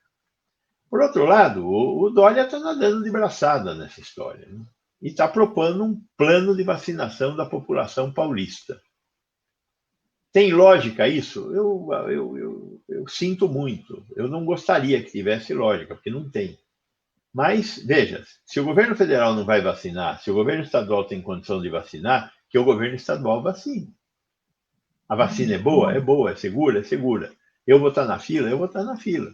Por outro lado, o Dória está nadando de braçada nessa história, né? E está propondo um plano de vacinação da população paulista. Tem lógica isso? Eu sinto muito. Eu não gostaria que tivesse lógica, porque não tem. Mas, veja, se o governo federal não vai vacinar, se o governo estadual tem condição de vacinar, que o governo estadual vacine. A vacina é boa? É boa. É segura? É segura. Eu vou estar na fila? Eu vou estar na fila.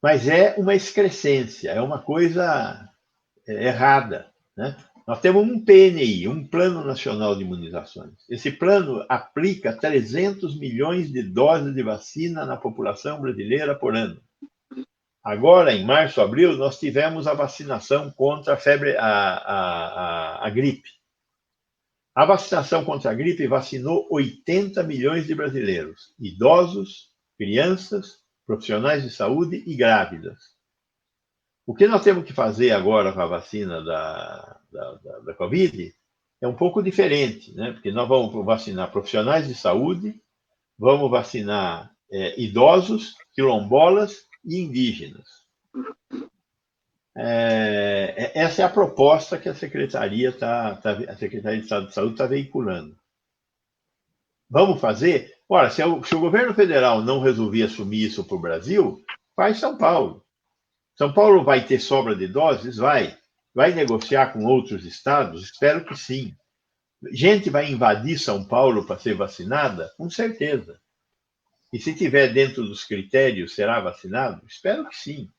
Mas é uma excrescência, é uma coisa errada, né? Nós temos um PNI, um Plano Nacional de Imunizações. Esse plano aplica 300 milhões de doses de vacina na população brasileira por ano. Agora, em março, abril, nós tivemos a vacinação contra a febre, a gripe. A vacinação contra a gripe vacinou 80 milhões de brasileiros, idosos, crianças, profissionais de saúde e grávidas. O que nós temos que fazer agora com a vacina da Covid é um pouco diferente, né? Porque nós vamos vacinar profissionais de saúde, vamos vacinar idosos, quilombolas e indígenas. Essa é a proposta que a Secretaria de Estado de Saúde está veiculando. Vamos fazer? Ora, se o governo federal não resolver assumir isso para o Brasil, faz São Paulo. São Paulo vai ter sobra de doses? Vai. Vai negociar com outros estados? Espero que sim. Gente vai invadir São Paulo para ser vacinada? Com certeza. E se tiver dentro dos critérios, será vacinado? Espero que sim.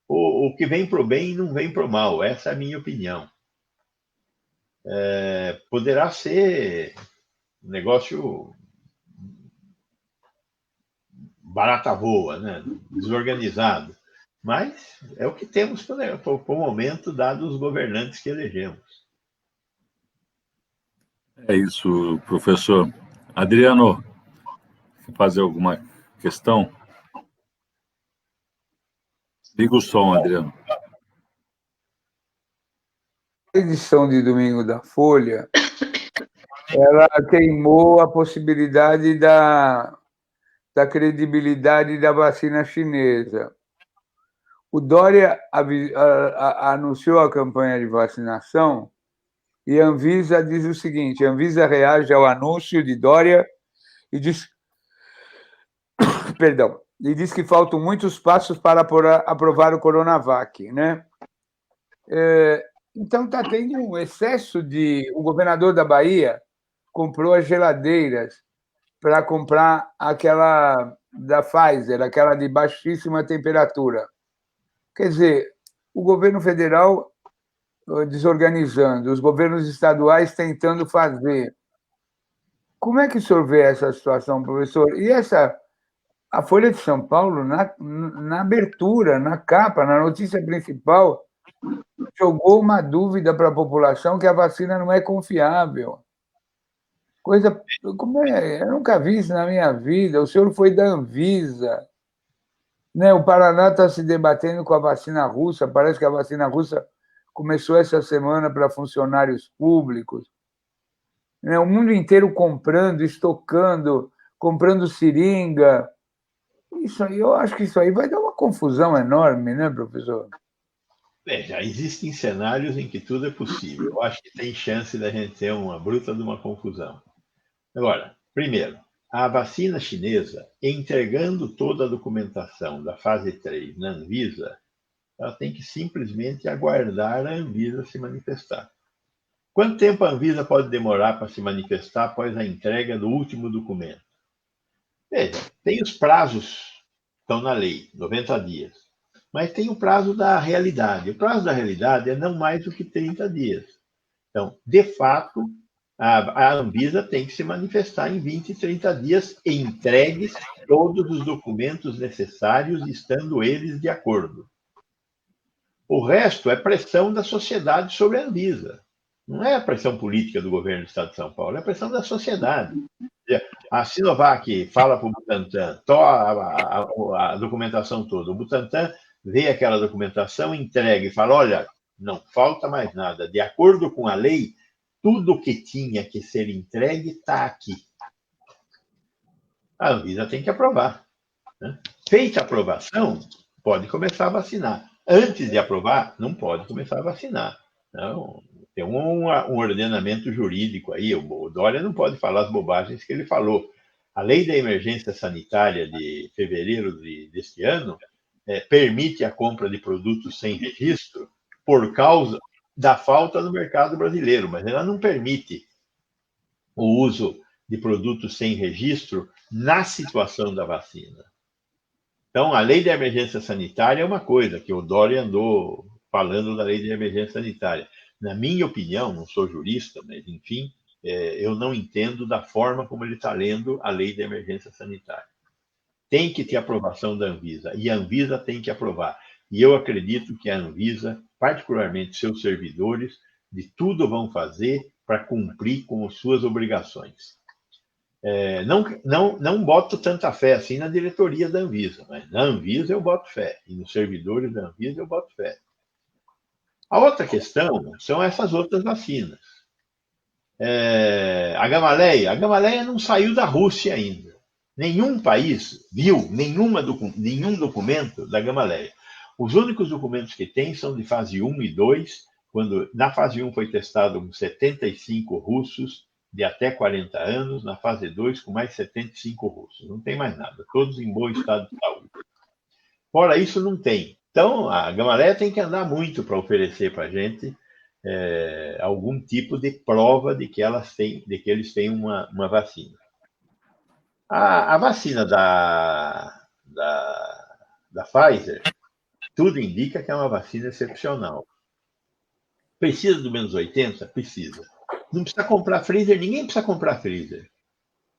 O que vem para o bem não vem para o mal. Essa é a minha opinião. Poderá ser um negócio barata voa, né? Desorganizado. Mas é o que temos para o momento, dado os governantes que elegemos. É isso, professor. Adriano, quer fazer alguma questão? Liga o som, Adriano. A edição de domingo da Folha, ela queimou a possibilidade da credibilidade da vacina chinesa. O Dória anunciou a campanha de vacinação e a Anvisa diz o seguinte: a Anvisa reage ao anúncio de Dória e diz, e diz que faltam muitos passos para aprovar o Coronavac, né? Então está tendo um excesso de... O governador da Bahia comprou as geladeiras para comprar aquela da Pfizer, aquela de baixíssima temperatura. Quer dizer, o governo federal desorganizando, os governos estaduais tentando fazer. Como é que o senhor vê essa situação, professor? E a Folha de São Paulo, na abertura, na capa, na notícia principal, jogou uma dúvida para a população que a vacina não é confiável. Coisa, como é? Eu nunca vi isso na minha vida. O senhor foi da Anvisa, né? O Paraná está se debatendo com a vacina russa. Parece que a vacina russa começou essa semana para funcionários públicos. Né? O mundo inteiro comprando, estocando, comprando seringa. Isso aí, eu acho que isso aí vai dar uma confusão enorme, né, professor? Já existem cenários em que tudo é possível. Eu acho que tem chance da gente ter uma bruta de uma confusão. Agora, primeiro, a vacina chinesa, entregando toda a documentação da fase 3 na Anvisa, ela tem que simplesmente aguardar a Anvisa se manifestar. Quanto tempo a Anvisa pode demorar para se manifestar após a entrega do último documento? Veja, tem os prazos que estão na lei, 90 dias. Mas tem o prazo da realidade. O prazo da realidade é não mais do que 30 dias. Então, de fato, a Anvisa tem que se manifestar em 20, 30 dias, entregues todos os documentos necessários, estando eles de acordo. O resto é pressão da sociedade sobre a Anvisa. Não é a pressão política do governo do Estado de São Paulo, é a pressão da sociedade. A Sinovac fala para o Butantan, a documentação toda. O Butantan vê aquela documentação, entrega e fala, olha, não falta mais nada. De acordo com a lei, tudo que tinha que ser entregue está aqui. A Anvisa tem que aprovar. Né? Feita a aprovação, pode começar a vacinar. Antes de aprovar, não pode começar a vacinar. Não, tem um ordenamento jurídico aí. O Dória não pode falar as bobagens que ele falou. A lei da emergência sanitária de fevereiro deste ano permite a compra de produtos sem registro por causa da falta no mercado brasileiro, mas ela não permite o uso de produtos sem registro na situação da vacina. Então, a lei da emergência sanitária é uma coisa que o Dória andou falando da lei da emergência sanitária. Na minha opinião, não sou jurista, mas, enfim, eu não entendo da forma como ele está lendo a lei da emergência sanitária. Tem que ter aprovação da Anvisa, e a Anvisa tem que aprovar. E eu acredito que a Anvisa, particularmente seus servidores, de tudo vão fazer para cumprir com as suas obrigações. Não boto tanta fé assim na diretoria da Anvisa, mas na Anvisa eu boto fé, e nos servidores da Anvisa eu boto fé. A outra questão são essas outras vacinas. A Gamaleia não saiu da Rússia ainda. Nenhum país viu nenhum documento da Gamaleia. Os únicos documentos que tem são de fase 1 e 2, quando na fase 1 foi testado com 75 russos de até 40 anos, na fase 2 com mais 75 russos. Não tem mais nada, todos em bom estado de saúde. Fora isso, não tem. Então, a Gamaleia tem que andar muito para oferecer para a gente algum tipo de prova de que eles têm uma vacina. A vacina da Pfizer, tudo indica que é uma vacina excepcional. Precisa do menos 80? Precisa. Não precisa comprar freezer, ninguém precisa comprar freezer.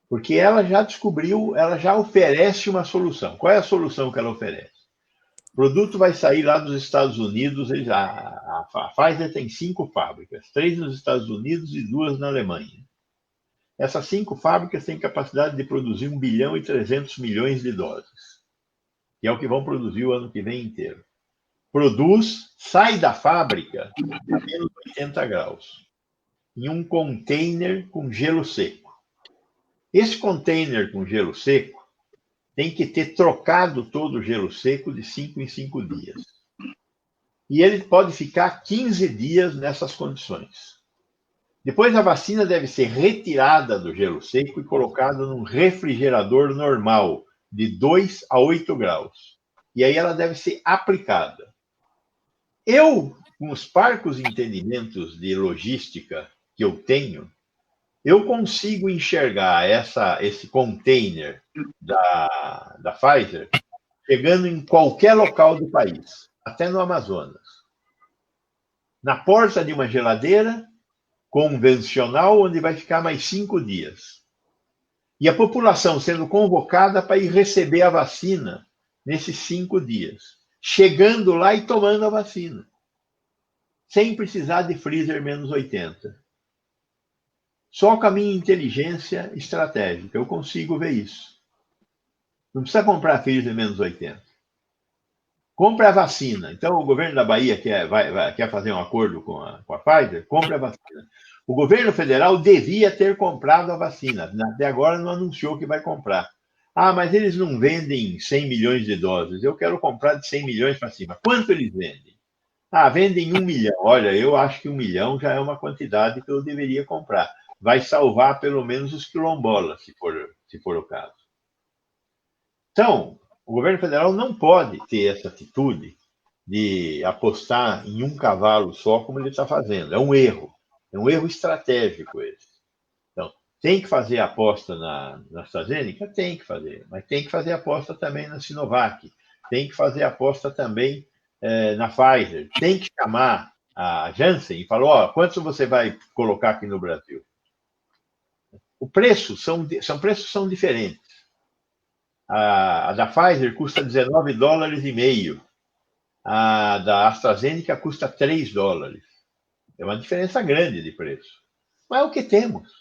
Porque ela já descobriu, ela já oferece uma solução. Qual é a solução que ela oferece? O produto vai sair lá dos Estados Unidos, a Pfizer tem 5 fábricas, 3 nos Estados Unidos e 2 na Alemanha. Essas 5 fábricas têm capacidade de produzir 1 bilhão e 300 milhões de doses, que é o que vão produzir o ano que vem inteiro. Produz, sai da fábrica a menos 80 graus, em um container com gelo seco. Esse container com gelo seco tem que ter trocado todo o gelo seco de 5 em 5 dias. E ele pode ficar 15 dias nessas condições. Depois a vacina deve ser retirada do gelo seco e colocada num refrigerador normal, de 2 a 8 graus. E aí ela deve ser aplicada. Eu, com os parcos entendimentos de logística que eu tenho, eu consigo enxergar esse container da Pfizer chegando em qualquer local do país, até no Amazonas. Na porta de uma geladeira convencional, onde vai ficar mais 5 dias. E a população sendo convocada para ir receber a vacina nesses 5 dias. Chegando lá e tomando a vacina. Sem precisar de freezer menos 80. Só com a minha inteligência estratégica eu consigo ver isso. Não precisa comprar Pfizer menos 80. Compra a vacina. Então, o governo da Bahia quer fazer um acordo com a Pfizer, compra a vacina. O governo federal devia ter comprado a vacina. Até agora não anunciou que vai comprar. Ah, mas eles não vendem 100 milhões de doses. Eu quero comprar de 100 milhões para cima. Quanto eles vendem? Ah, vendem 1 milhão. Olha, eu acho que 1 milhão já é uma quantidade que eu deveria comprar. Vai salvar pelo menos os quilombolas, se for o caso. Então, o governo federal não pode ter essa atitude de apostar em um cavalo só, como ele está fazendo. É um erro estratégico esse. Então, tem que fazer aposta na AstraZeneca? Tem que fazer, mas tem que fazer aposta também na Sinovac, tem que fazer aposta também na Pfizer, tem que chamar a Janssen e falar, ó, quanto você vai colocar aqui no Brasil? O preço preços são diferentes. A da Pfizer custa $19,50. A da AstraZeneca custa $3. É uma diferença grande de preço. Mas é o que temos.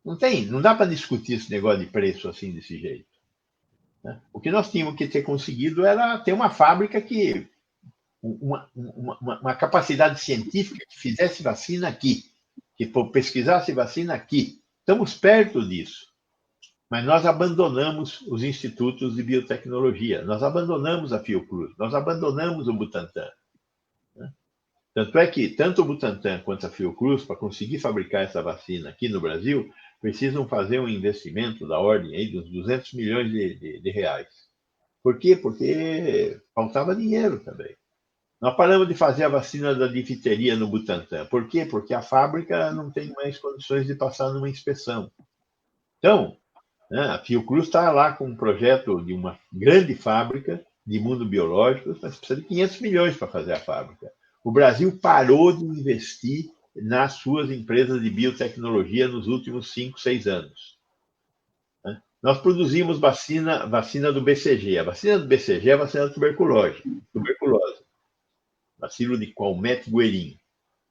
Não dá para discutir esse negócio de preço assim, desse jeito. Né? O que nós tínhamos que ter conseguido era ter uma fábrica que. Uma capacidade científica que fizesse vacina aqui, que pesquisasse vacina aqui. Estamos perto disso. Mas nós abandonamos os institutos de biotecnologia, nós abandonamos a Fiocruz, nós abandonamos o Butantan. Né? Tanto é que tanto o Butantan quanto a Fiocruz, para conseguir fabricar essa vacina aqui no Brasil, precisam fazer um investimento da ordem aí dos 200 milhões de reais. Por quê? Porque faltava dinheiro também. Nós paramos de fazer a vacina da difteria no Butantan. Por quê? Porque a fábrica não tem mais condições de passar numa inspeção. Então, a Fiocruz está lá com um projeto de uma grande fábrica de imunobiológicos, mas precisa de 500 milhões para fazer a fábrica. O Brasil parou de investir nas suas empresas de biotecnologia nos últimos 5, 6 anos. Nós produzimos vacina do BCG. A vacina do BCG é a vacina da tuberculose. Bacilo de Qualmette-Guerin.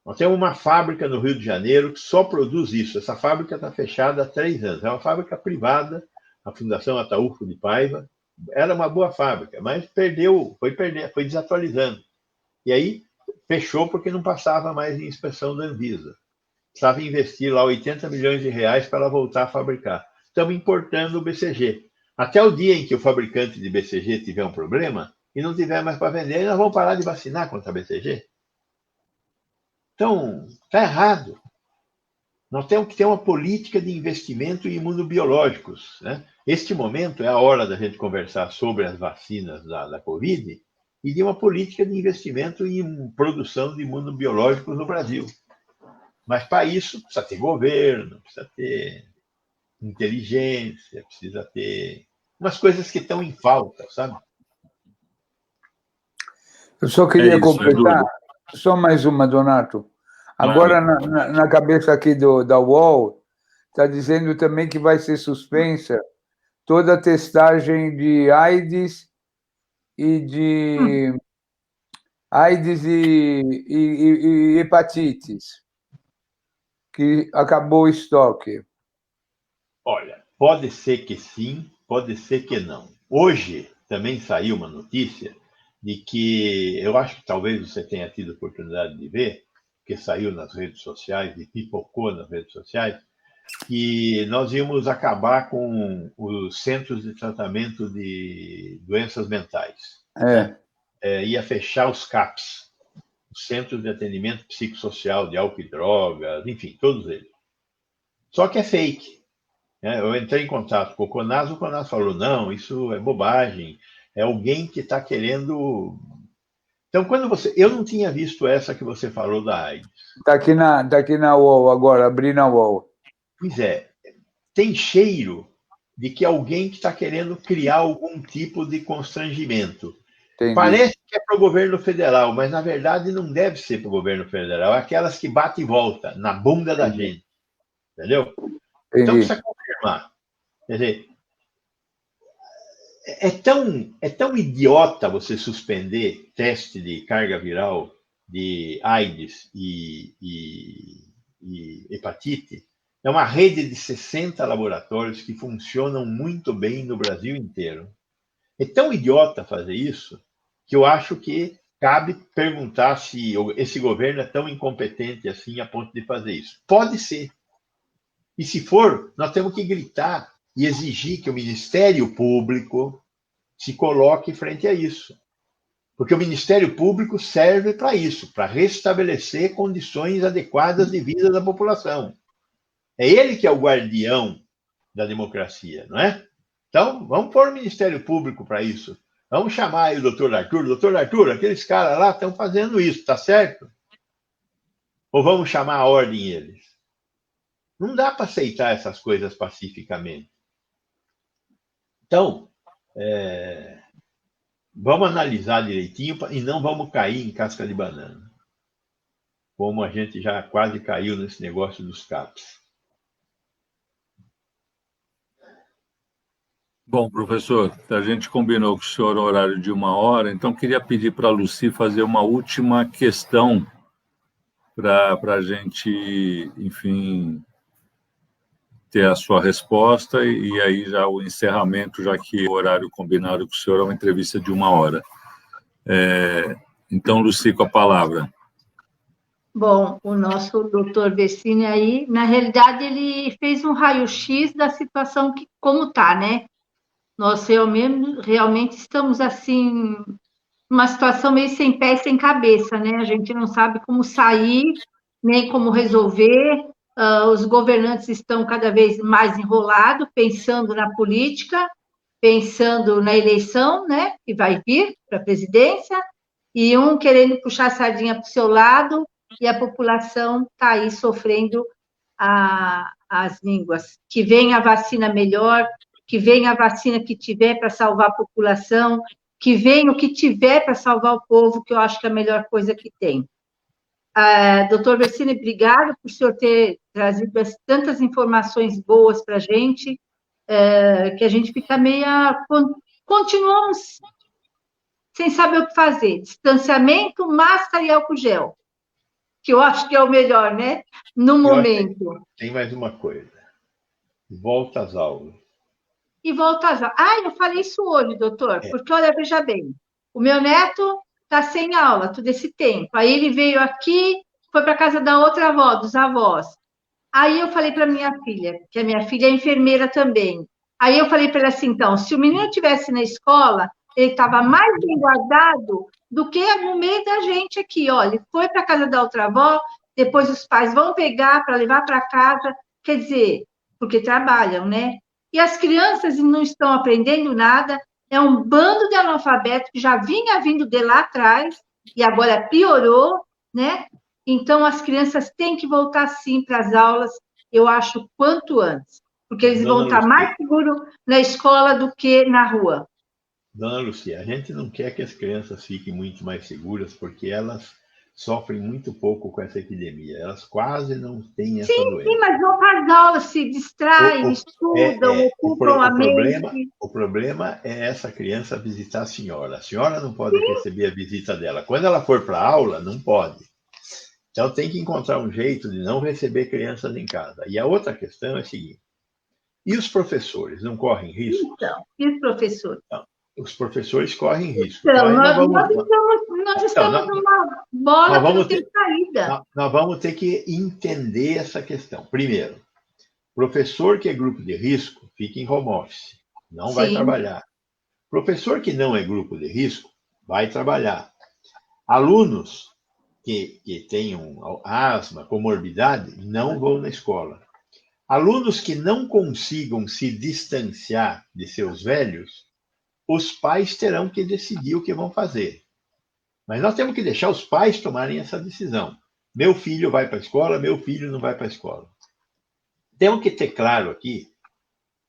Nós temos uma fábrica no Rio de Janeiro que só produz isso. Essa fábrica está fechada há 3 anos. É uma fábrica privada, a Fundação Ataúfo de Paiva. Era uma boa fábrica, mas foi desatualizando. E aí fechou porque não passava mais em inspeção da Anvisa. Precisava investir lá 80 milhões de reais para ela voltar a fabricar. Estamos importando o BCG. Até o dia em que o fabricante de BCG tiver um problema e não tiver mais para vender, nós vamos parar de vacinar contra a BCG. Então, está errado. Nós temos que ter uma política de investimento em imunobiológicos. Né? Este momento é a hora da gente conversar sobre as vacinas da Covid e de uma política de investimento em produção de imunobiológicos no Brasil. Mas, para isso, precisa ter governo, precisa ter inteligência, precisa ter umas coisas que estão em falta, sabe? Eu só queria completar, só mais uma, Donato. Agora, na cabeça aqui da UOL, está dizendo também que vai ser suspensa toda a testagem de AIDS e hepatites, que acabou o estoque. Olha, pode ser que sim, pode ser que não. Hoje também saiu uma notícia de que, eu acho que talvez você tenha tido oportunidade de ver, que saiu nas redes sociais e pipocou nas redes sociais, que nós íamos acabar com os centros de tratamento de doenças mentais. Né? Ia fechar os CAPs, os Centros de Atendimento Psicossocial de Álcool e Drogas, enfim, todos eles. Só que é fake. Né? Eu entrei em contato com o CONAS falou, não, isso é bobagem, é alguém que está querendo... Então, eu não tinha visto essa que você falou da AIDS. Está aqui na UOL agora, abri na UOL. Pois é, tem cheiro de que alguém que está querendo criar algum tipo de constrangimento. Entendi. Parece que é para o governo federal, mas na verdade não deve ser para o governo federal. É aquelas que bate e volta na bunda da gente. Entendeu? Entendi. Então precisa confirmar. Quer dizer, é tão idiota você suspender teste de carga viral de AIDS e hepatite. É uma rede de 60 laboratórios que funcionam muito bem no Brasil inteiro. É tão idiota fazer isso que eu acho que cabe perguntar se esse governo é tão incompetente assim a ponto de fazer isso. Pode ser. E se for, nós temos que gritar e exigir que o Ministério Público se coloque frente a isso. Porque o Ministério Público serve para isso, para restabelecer condições adequadas de vida da população. É ele que é o guardião da democracia, não é? Então, vamos pôr o Ministério Público para isso. Vamos chamar aí o doutor Arthur. Doutor Arthur, aqueles caras lá estão fazendo isso, tá certo? Ou vamos chamar a ordem eles? Não dá para aceitar essas coisas pacificamente. Então, vamos analisar direitinho e não vamos cair em casca de banana, como a gente já quase caiu nesse negócio dos CAPs. Bom, professor, a gente combinou com o senhor o horário de 1 hora, então queria pedir para a Lucy fazer uma última questão para a gente, enfim, ter a sua resposta e aí já o encerramento, já que o horário combinado com o senhor é uma entrevista de 1 hora. Então, Lucy, com a palavra. Bom, o nosso doutor Vecini aí, na realidade, ele fez um raio-x da situação como está, né? Nós realmente estamos, assim, numa situação meio sem pé e sem cabeça, né? A gente não sabe como sair, nem como resolver. Os governantes estão cada vez mais enrolados, pensando na política, pensando na eleição, né? Que vai vir para a presidência, e um querendo puxar a sardinha para o seu lado, e a população está aí sofrendo as línguas. Que venha a vacina melhor, que venha a vacina que tiver para salvar a população, que venha o que tiver para salvar o povo, que eu acho que é a melhor coisa que tem. Doutor Vecini, obrigado por o senhor ter trazido tantas informações boas para a gente, que a gente fica meio... Continuamos sem saber o que fazer. Distanciamento, máscara e álcool gel, que eu acho que é o melhor, né? No momento. Tem mais uma coisa. Volta às aulas. E volta às aulas. Eu falei isso hoje, doutor, porque, olha, veja bem, o meu neto está sem aula todo esse tempo. Aí ele veio aqui, foi para a casa da outra avó, dos avós. Aí eu falei para minha filha, que a minha filha é enfermeira também. Aí eu falei para ela assim, então, se o menino estivesse na escola, ele estava mais bem guardado do que no meio da gente aqui. Olha, ele foi para a casa da outra avó, depois os pais vão pegar para levar para casa, quer dizer, porque trabalham, né? E as crianças não estão aprendendo nada, é um bando de analfabetos que já vinha vindo de lá atrás, e agora piorou, né? Então, as crianças têm que voltar, sim, para as aulas, eu acho, quanto antes, porque eles vão estar mais seguros na escola do que na rua. Dona Lucia, a gente não quer que as crianças fiquem muito mais seguras, porque elas sofrem muito pouco com essa epidemia. Elas quase não têm essa doença. Sim, mas vão para as aulas, se distraem, estudam, ocupam a mente. O problema é essa criança visitar a senhora. A senhora não pode receber a visita dela. Quando ela for para a aula, não pode. Então, tem que encontrar um jeito de não receber crianças em casa. E a outra questão é a seguinte. E os professores não correm risco? Então, e os professores? Não, os professores correm risco. Então, nós estamos numa bola que não tem saída. Nós vamos ter que entender essa questão. Primeiro, professor que é grupo de risco fica em home office, não vai trabalhar. Professor que não é grupo de risco vai trabalhar. Alunos que tenham asma, comorbidade, não vão na escola. Alunos que não consigam se distanciar de seus velhos, os pais terão que decidir o que vão fazer. Mas nós temos que deixar os pais tomarem essa decisão. Meu filho vai para a escola, meu filho não vai para a escola. Temos que ter claro aqui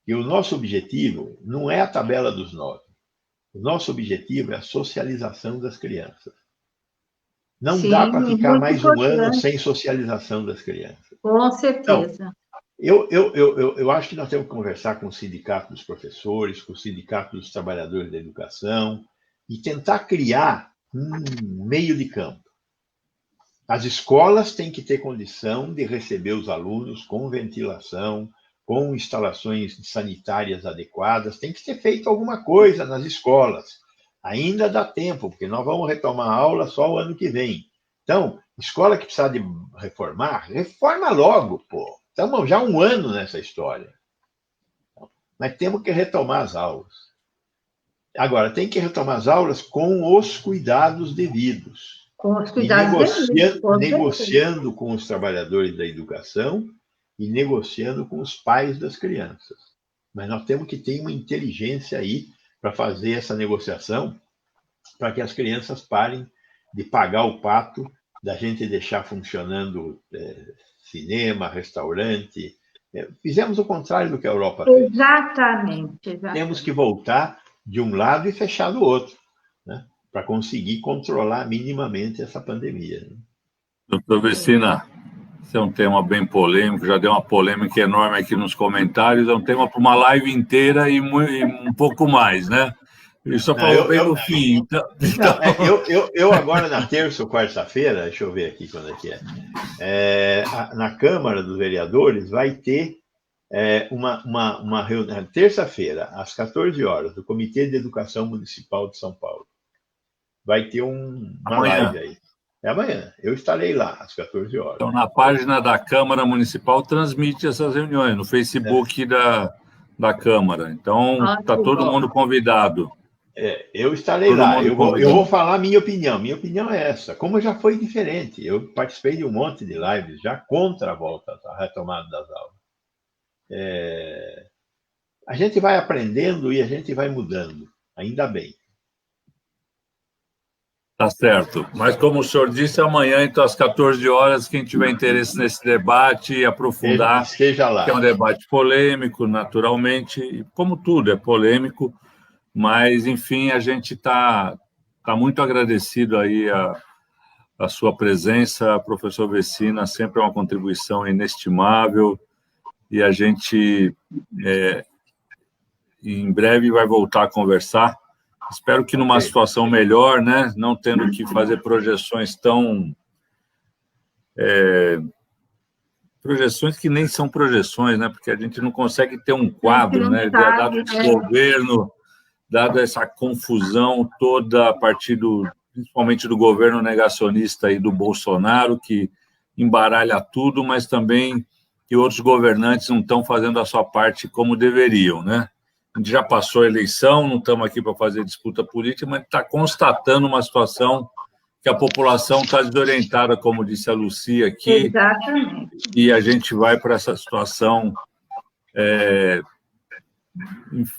que o nosso objetivo não é a tabela dos 9. O nosso objetivo é a socialização das crianças. Não dá para ficar mais um ano sem socialização das crianças. Com certeza. Então, eu acho que nós temos que conversar com o sindicato dos professores, com o sindicato dos trabalhadores da educação, e tentar criar um meio de campo. As escolas têm que ter condição de receber os alunos com ventilação, com instalações sanitárias adequadas. Tem que ser feito alguma coisa nas escolas. Ainda dá tempo, porque nós vamos retomar a aula só o ano que vem. Então, escola que precisa de reformar, reforma logo, pô. Estamos já há um ano nessa história. Mas temos que retomar as aulas. Agora, tem que retomar as aulas com os cuidados devidos. Com os cuidados devidos. Negociando com os trabalhadores da educação e negociando com os pais das crianças. Mas nós temos que ter uma inteligência aí para fazer essa negociação, para que as crianças parem de pagar o pato, da gente deixar funcionando cinema, restaurante. Fizemos o contrário do que a Europa fez. Exatamente. Temos que voltar de um lado e fechar do outro, né? Para conseguir controlar minimamente essa pandemia. Né? Doutor Vecina, esse é um tema bem polêmico, já deu uma polêmica enorme aqui nos comentários, é um tema para uma live inteira e um pouco mais, né? Ele só falou bem no fim. Eu agora, na terça ou quarta-feira, deixa eu ver aqui quando é que é, na Câmara dos Vereadores vai ter uma reunião, terça-feira, às 14 horas, do Comitê de Educação Municipal de São Paulo. Vai ter uma live aí. É amanhã. Eu estarei lá, às 14 horas. Então, na página da Câmara Municipal, transmite essas reuniões, no Facebook da Câmara. Então, está todo mundo convidado. Eu estarei lá. Eu vou falar a minha opinião. Minha opinião é essa. Como já foi diferente, eu participei de um monte de lives já contra a retomada das aulas. A gente vai aprendendo e a gente vai mudando. Ainda bem. Tá certo. Mas, como o senhor disse, amanhã, então, às 14 horas, quem tiver interesse nesse debate e aprofundar, esteja lá. Que é um debate polêmico, naturalmente, e como tudo é polêmico, mas, enfim, a gente está muito agradecido aí a sua presença, professor Vecina, sempre é uma contribuição inestimável, e a gente, em breve, vai voltar a conversar. Espero que numa situação melhor, né? Não tendo que fazer projeções projeções que nem são projeções, né? Porque a gente não consegue ter um quadro, né? Dado o governo, dada essa confusão toda a partir principalmente do governo negacionista e do Bolsonaro, que embaralha tudo, mas também que outros governantes não estão fazendo a sua parte como deveriam, né? A gente já passou a eleição, não estamos aqui para fazer disputa política, mas está constatando uma situação que a população está desorientada, como disse a Lucia aqui. Exatamente. E a gente vai para essa situação,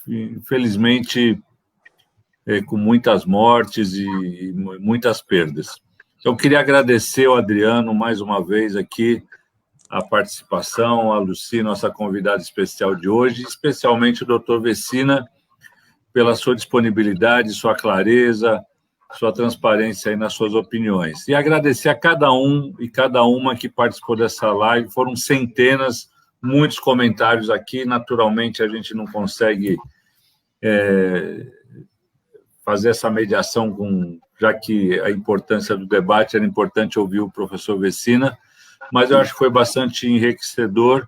infelizmente, com muitas mortes e muitas perdas. Então, eu queria agradecer ao Adriano, mais uma vez, aqui, a participação, a Lucy, nossa convidada especial de hoje, especialmente o doutor Vecina, pela sua disponibilidade, sua clareza, sua transparência aí nas suas opiniões. E agradecer a cada um e cada uma que participou dessa live, foram centenas, muitos comentários aqui, naturalmente a gente não consegue fazer essa mediação, já que a importância do debate era importante ouvir o professor Vecina, mas eu acho que foi bastante enriquecedor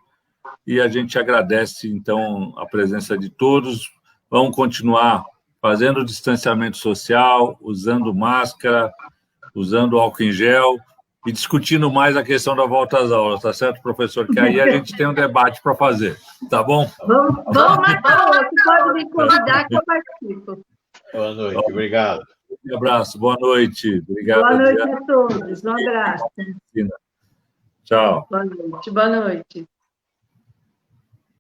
e a gente agradece, então, a presença de todos. Vamos continuar fazendo distanciamento social, usando máscara, usando álcool em gel e discutindo mais a questão da volta às aulas, tá certo, professor? Que aí a gente tem um debate para fazer, tá bom? Vamos marcar outro, pode me convidar que eu participo. Boa noite, obrigado. Um abraço, boa noite. Obrigado. Boa noite a todos, um abraço. Tchau. Boa noite, boa noite.